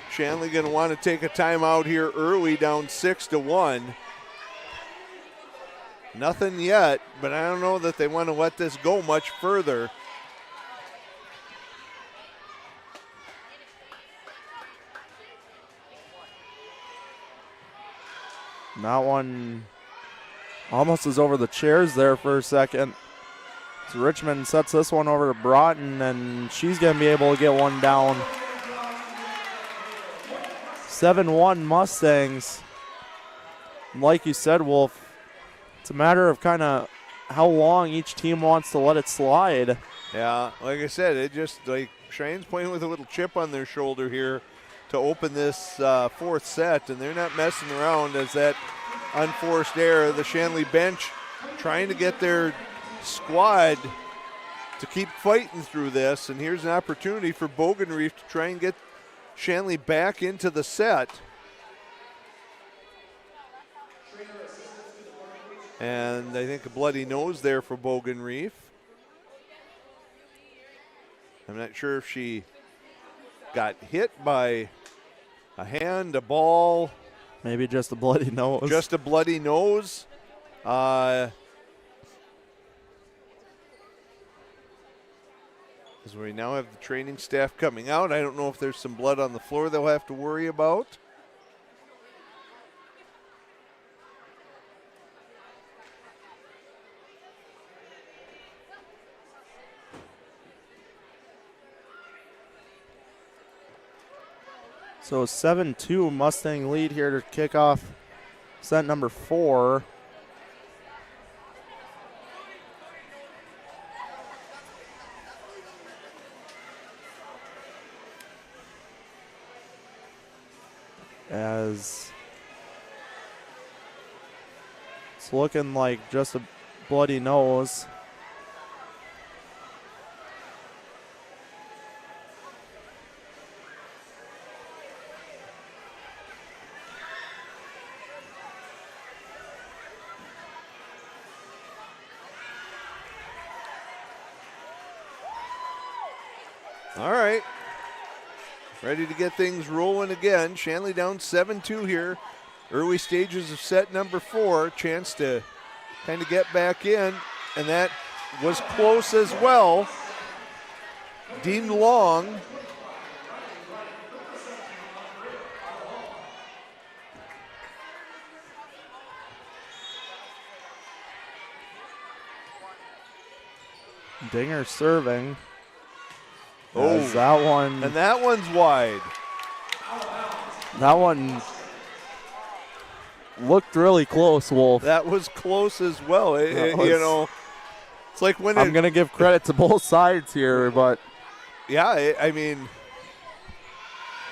Shanley going to want to take a timeout here early, down 6-1. Nothing yet, but I don't know that they want to let this go much further. That one almost is over the chairs there for a second. So Richmond sets this one over to Broughton, and she's going to be able to get one down. 7-1 Mustangs. Like you said, Wolf, it's a matter of kind of how long each team wants to let it slide. Yeah, like I said, it just like Cheyenne's playing with a little chip on their shoulder here to open this 4th set, and they're not messing around as that unforced error. The Shanley bench trying to get their squad to keep fighting through this. And here's an opportunity for Bogenreef to try and get Shanley back into the set. And I think a bloody nose there for Bogenreef. I'm not sure if she got hit by a hand, a ball. Maybe just a bloody nose. Just a bloody nose. As we now have the training staff coming out. I don't know if there's some blood on the floor they'll have to worry about. So 7-2 Mustang lead here to kick off set number 4. As it's looking like just a bloody nose. All right. Ready to get things rolling again. Shanley down 7-2 here. Early stages of set number 4. Chance to kind of get back in. And that was close as well. Dean Long. Dinger serving. Oh, that one. And that one's wide. That one looked really close, Wolf. That was close as well. You know, it's like when I'm going to give credit to both sides here, but. Yeah, I mean,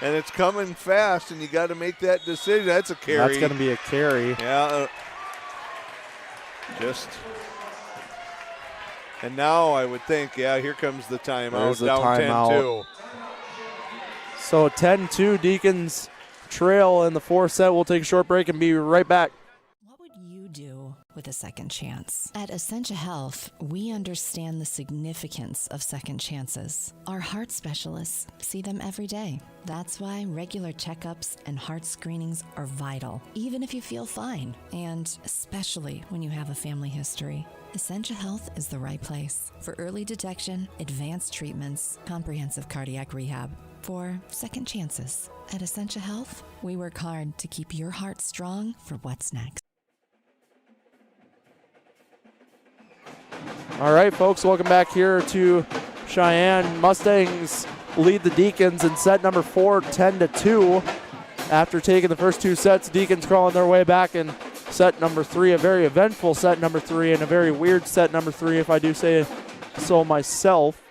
and it's coming fast, and you got to make that decision. That's a carry. That's going to be a carry. Yeah. And now I would think, yeah, here comes the timeout. There's down timeout. 10-2. So 10-2 Deacons trail in the 4th set. We'll take a short break and be right back. What would you do with a second chance? At Essentia Health, we understand the significance of second chances. Our heart specialists see them every day. That's why regular checkups and heart screenings are vital, even if you feel fine, and especially when you have a family history. Essentia Health is the right place for early detection, advanced treatments, comprehensive cardiac rehab, for second chances. At Essentia Health, we work hard to keep your heart strong for what's next. All right, folks, welcome back here to Cheyenne. Mustangs lead the Deacons in set number 4, 10-2. After taking the first 2 sets, Deacons crawling their way back in set number 3, a very eventful set number 3 and a very weird set number 3, if I do say so myself,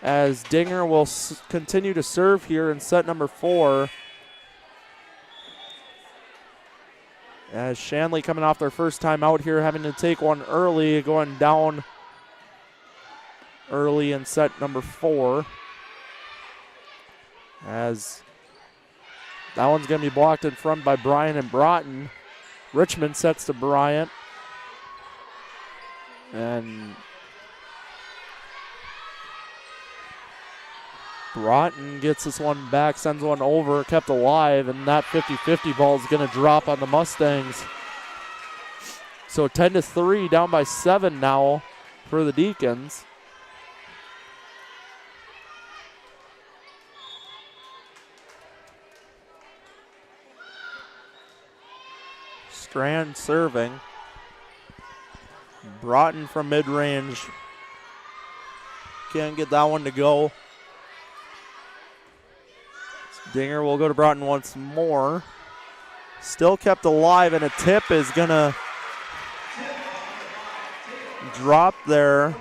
as Dinger will continue to serve here in set number 4. As Shanley coming off their first time out here, having to take one early, going down early in set number 4. As that one's going to be blocked in front by Bryant and Broughton. Richmond sets to Bryant. And Broughton gets this one back, sends one over, kept alive, and that 50-50 ball is going to drop on the Mustangs. So 10-3, down by 7 now for the Deacons. Strand serving. Broughton from mid-range. Can't get that one to go. Dinger will go to Broughton once more. Still kept alive, and a tip is going to drop there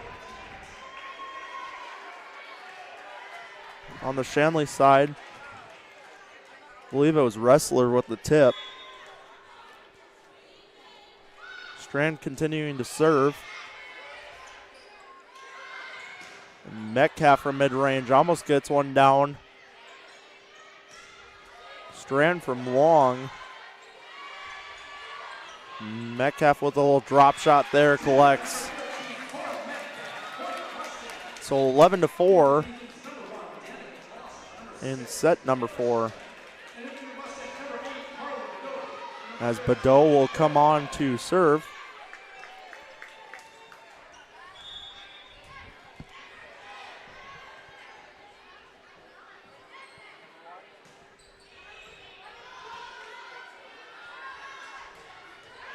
on the Shanley side. I believe it was Wrestler with the tip. Strand continuing to serve. Metcalf from mid-range almost gets one down. Strand from long. Metcalf with a little drop shot there, collects. So 11-4 in set number 4. As Badeau will come on to serve.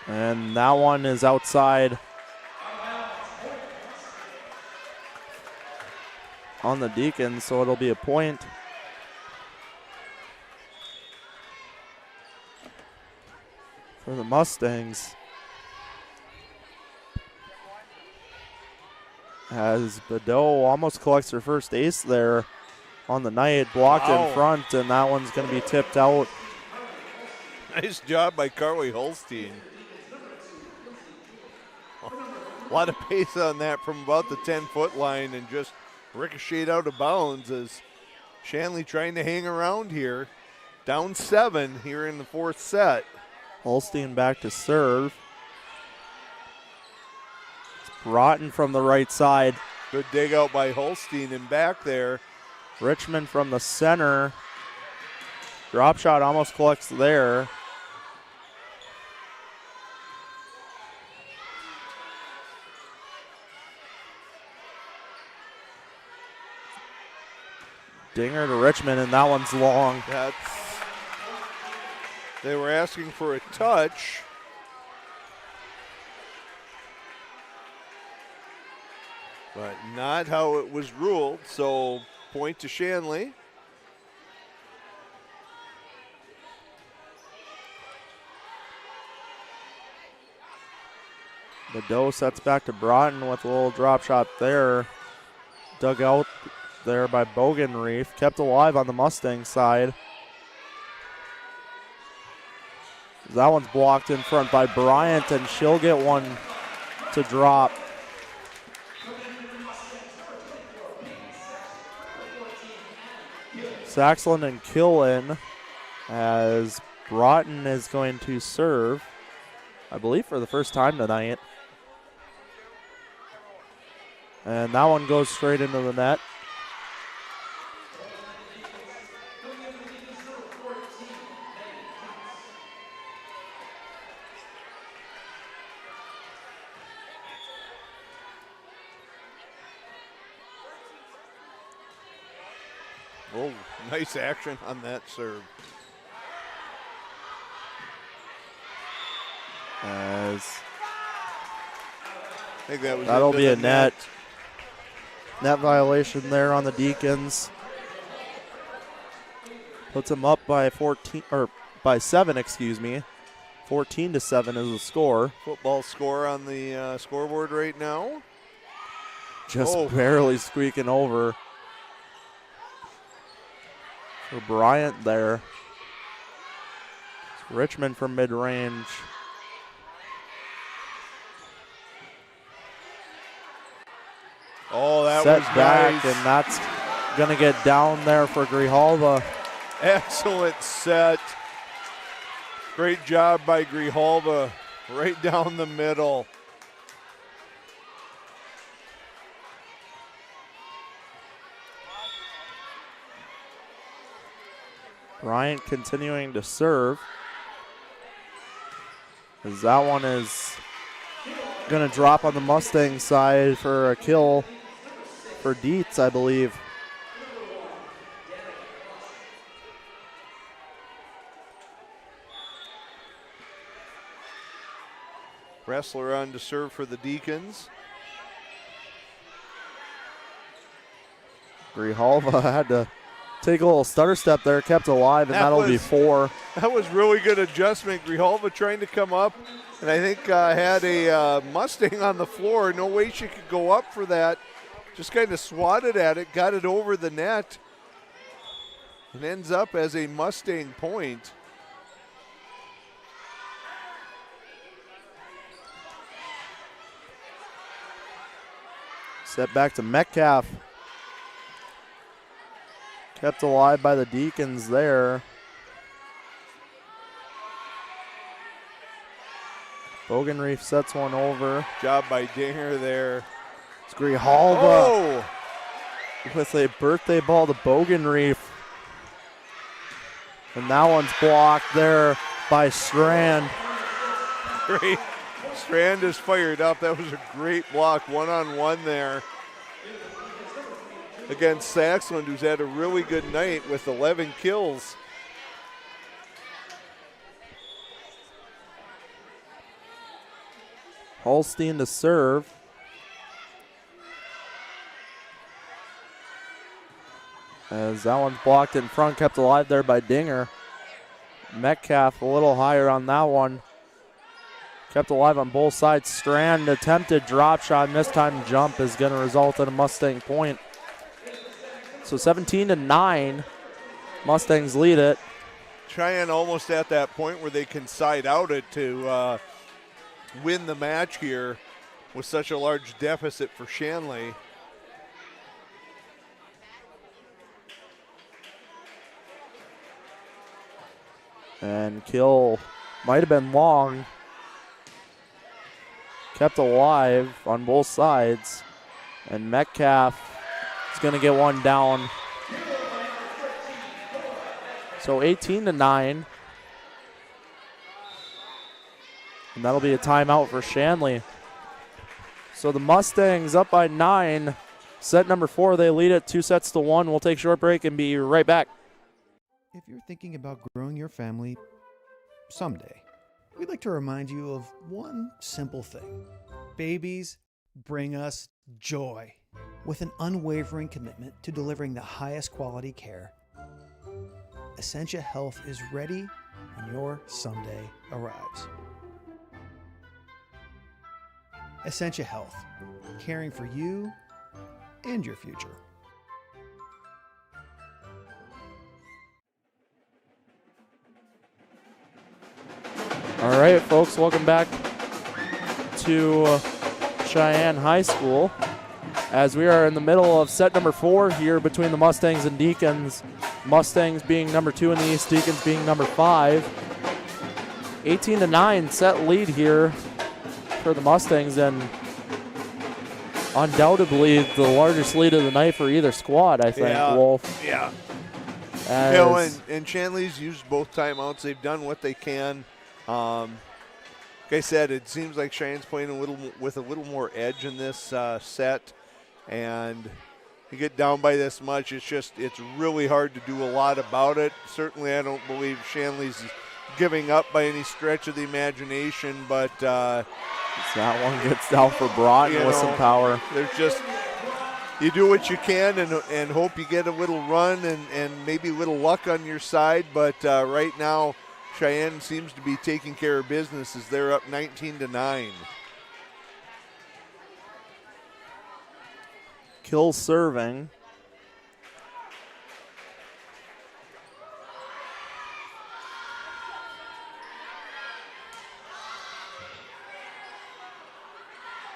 And that one is outside on the Deacons, so it'll be a point. For the Mustangs. As Badeau almost collects her first ace there on the night, blocked in front, and that one's going to be tipped out. Nice job by Carly Holstein. A lot of pace on that from about the 10-foot line and just ricocheted out of bounds as Shanley trying to hang around here. Down 7 here in the 4th set. Holstein back to serve. It's Broughton from the right side. Good dig out by Holstein and back there. Richmond from the center. Drop shot almost collects there. Dinger to Richmond, and that one's long. They were asking for a touch. But not how it was ruled, so point to Shanley. Badeau sets back to Broughton with a little drop shot there. Dug out there by Bogenreef. Kept alive on the Mustang side. That one's blocked in front by Bryant, and she'll get one to drop. Saxland and Killen as Broughton is going to serve, I believe for the first time tonight. And that one goes straight into the net. Oh, nice action on that serve. As I think that was that'll be a net violation there on the Deacons. Puts them up by 14 or by 7, excuse me. 14-7 is the score. Football score on the scoreboard right now. Just barely squeaking over for Bryant there. It's Richmond from mid-range. Oh, that set was back, nice. And that's going to get down there for Grijalva. Excellent set. Great job by Grijalva, right down the middle. Bryant continuing to serve. As that one is going to drop on the Mustang side for a kill for Dietz, I believe. Wrestler on to serve for the Deacons. Grijalva had to take a little stutter step there, kept alive, and that'll be 4. That was really good adjustment. Grijalva trying to come up, and I think had a Mustang on the floor. No way she could go up for that. Just kind of swatted at it, got it over the net, and ends up as a Mustang point. Set back to Metcalf. Kept alive by the Deacons there. Bogenreef sets one over. Job by Dinger there. It's Grijalva with a birthday ball to Bogenreef. And that one's blocked there by Strand. Great. Strand is fired up. That was a great block, one-on-one there against Saxland, who's had a really good night with 11 kills. Holstein to serve. As that one's blocked in front, kept alive there by Dinger. Metcalf a little higher on that one. Kept alive on both sides. Strand attempted drop shot, and this time jump is going to result in a Mustang point. So 17-9, Mustangs lead it. Cheyenne almost at that point where they can side out it to win the match here with such a large deficit for Shanley. And kill might have been long. Kept alive on both sides. And Metcalf is going to get one down. So 18-9. And that'll be a timeout for Shanley. So the Mustangs up by 9. Set number 4, they lead it 2-1. We'll take a short break and be right back. If you're thinking about growing your family someday, we'd like to remind you of one simple thing. Babies bring us joy. With an unwavering commitment to delivering the highest quality care, Essentia Health is ready when your someday arrives. Essentia Health, caring for you and your future. All right, folks, welcome back to Cheyenne High School as we are in the middle of set number 4 here between the Mustangs and Deacons. Mustangs being number 2 in the East, Deacons being number 5. 18-9 set lead here for the Mustangs, and undoubtedly the largest lead of the night for either squad, I think, Wolf. Yeah. And Shanley's used both timeouts. They've done what they can. Like I said, it seems like Cheyenne's playing with a little more edge in this set, and you get down by this much, it's really hard to do a lot about it. Certainly, I don't believe Shanley's giving up by any stretch of the imagination, but that one gets down for Broughton with some power. There's just, you do what you can and hope you get a little run and maybe a little luck on your side, but right now, Cheyenne seems to be taking care of business as they're up 19-9. Kill serving.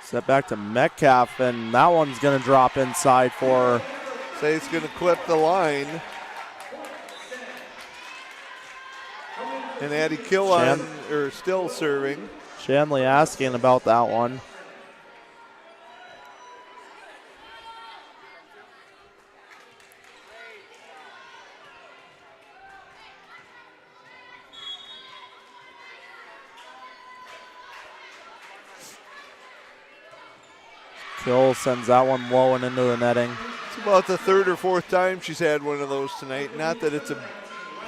Set back to Metcalf, and that one's going to drop inside for. Say it's going to clip the line. And Addie Kill still serving. Shanley asking about that one. Kill sends that one low and into the netting. It's about the third or fourth time she's had one of those tonight. Not that it's a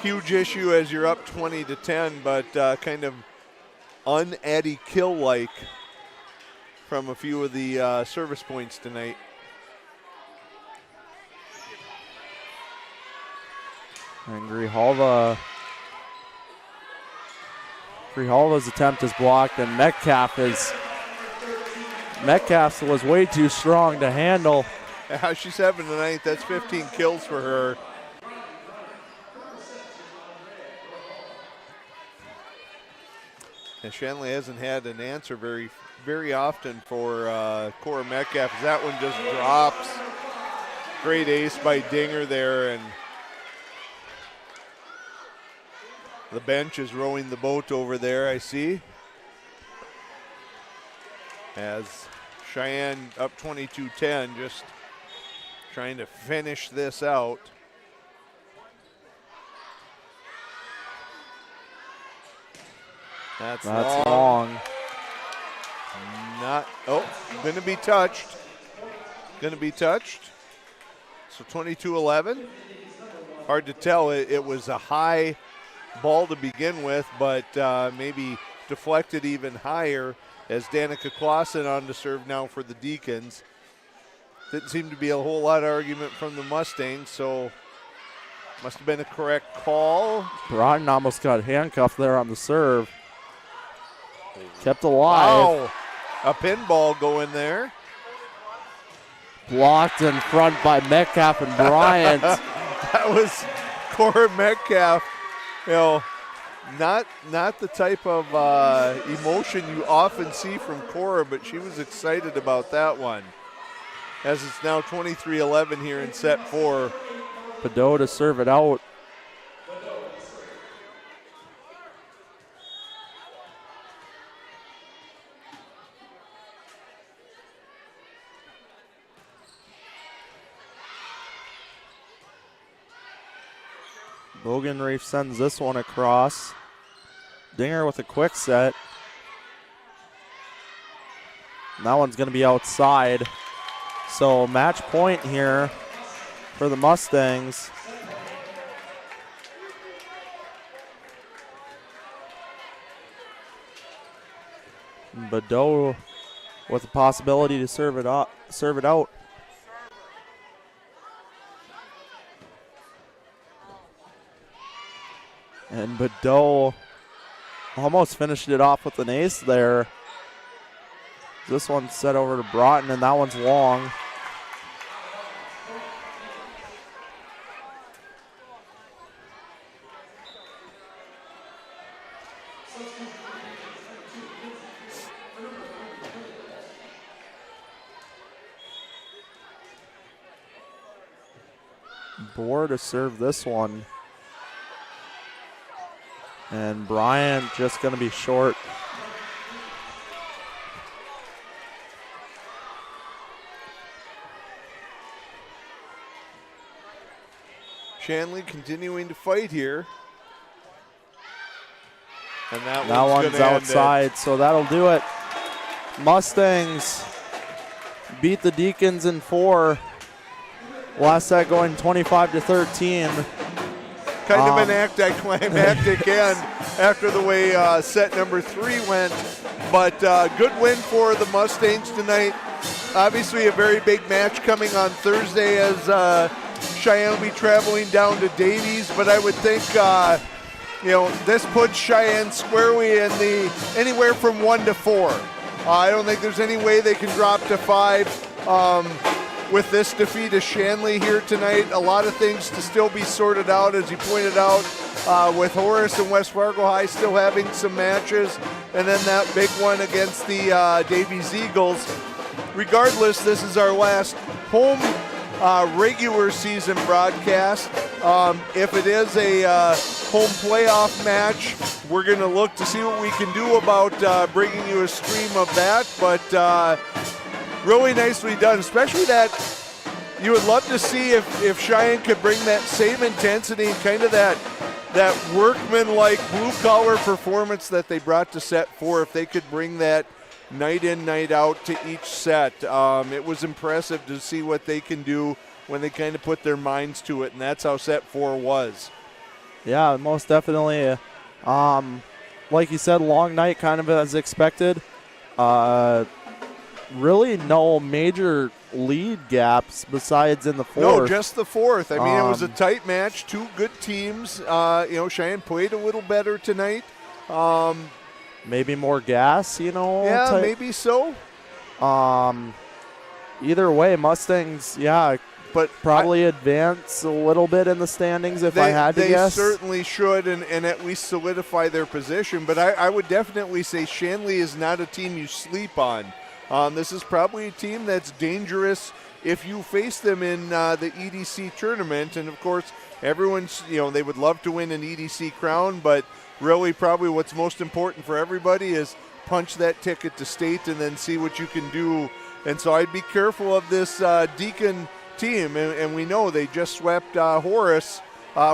huge issue as you're up 20-10, but kind of un-Addie Kill-like from a few of the service points tonight. And Grijalva's attempt is blocked, and Metcalf's was way too strong to handle. Yeah, she's having tonight. That's 15 kills for her. And Shanley hasn't had an answer very, very often for Cora Metcalf. That one just drops. Great ace by Dinger there, and The bench is rowing the boat over there, I see. As Cheyenne up 22-10, just trying to finish this out. That's long. Going to be touched. Going to be touched. So 22-11. Hard to tell. It was a high ball to begin with, but maybe deflected even higher as Danica Clausen on to serve now for the Deacons. Didn't seem to be a whole lot of argument from the Mustangs, so must have been a correct call. Broughton almost got handcuffed there on the serve. Kept alive. Wow. A pinball going there. Blocked in front by Metcalf and Bryant. That was Cora Metcalf. You know, not the type of emotion you often see from Cora, but she was excited about that one. As it's now 23-11 here in set 4. Padot to serve it out. Bogenreef sends this one across. Dinger with a quick set. And that one's going to be outside. So match point here for the Mustangs. Badot with the possibility to serve it out. And Badot almost finished it off with an ace there. This one's set over to Broughton, and that one's long. Bohr to serve this one. And Bryant just going to be short. Shanley continuing to fight here. And that one's outside, so that'll do it. Mustangs beat the Deacons in 4. Last set going 25-13. Kind of an anticlimactic end after the way set number 3 went. But good win for the Mustangs tonight. Obviously a very big match coming on Thursday as Cheyenne will be traveling down to Davies. But I would think, this puts Cheyenne squarely in the anywhere from 1 to 4. I don't think there's any way they can drop to 5. With this defeat of Shanley here tonight, a lot of things to still be sorted out, as you pointed out, with Horace and West Fargo High still having some matches, and then that big one against the Davies Eagles. Regardless, this is our last home regular season broadcast. If it is a home playoff match, we're going to look to see what we can do about bringing you a stream of that, but really nicely done, especially that you would love to see if Cheyenne could bring that same intensity and kind of that workman-like blue-collar performance that they brought to set 4, if they could bring that night in, night out to each set. It was impressive to see what they can do when they kind of put their minds to it, and that's how set 4 was. Yeah, most definitely. Like you said, long night kind of as expected. Really no major lead gaps besides in the 4th. No, just the 4th. I mean, it was a tight match, 2 good teams. Cheyenne played a little better tonight. Maybe more gas, Yeah, maybe so. Either way, Mustangs, but probably advance a little bit in the standings if I had to guess. They certainly should and at least solidify their position. But I would definitely say Shanley is not a team you sleep on. This is probably a team that's dangerous if you face them in the EDC tournament. And, of course, everyone's, they would love to win an EDC crown, but really probably what's most important for everybody is punch that ticket to state and then see what you can do. And so I'd be careful of this Deacon team, and we know they just swept Horace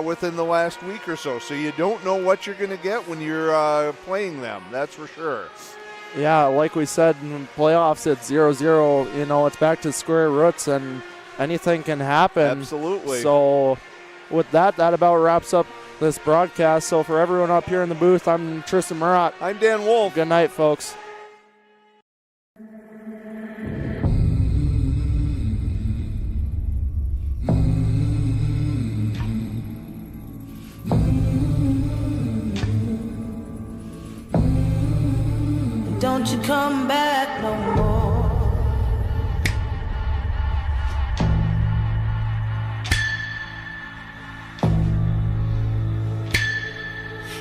within the last week or so. So you don't know what you're going to get when you're playing them, that's for sure. Yeah, like we said in playoffs, it's 0-0. It's back to square roots, and anything can happen. Absolutely. So with that about wraps up this broadcast. So for everyone up here in the booth, I'm Tristan Murat. I'm Dan Wolf. Good night, folks. Don't you come back no more.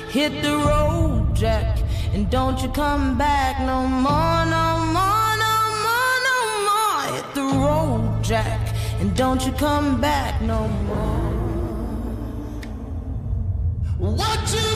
Hit the road, Jack, and don't you come back no more, no more, no more, no more. Hit the road, Jack, and don't you come back no more. What you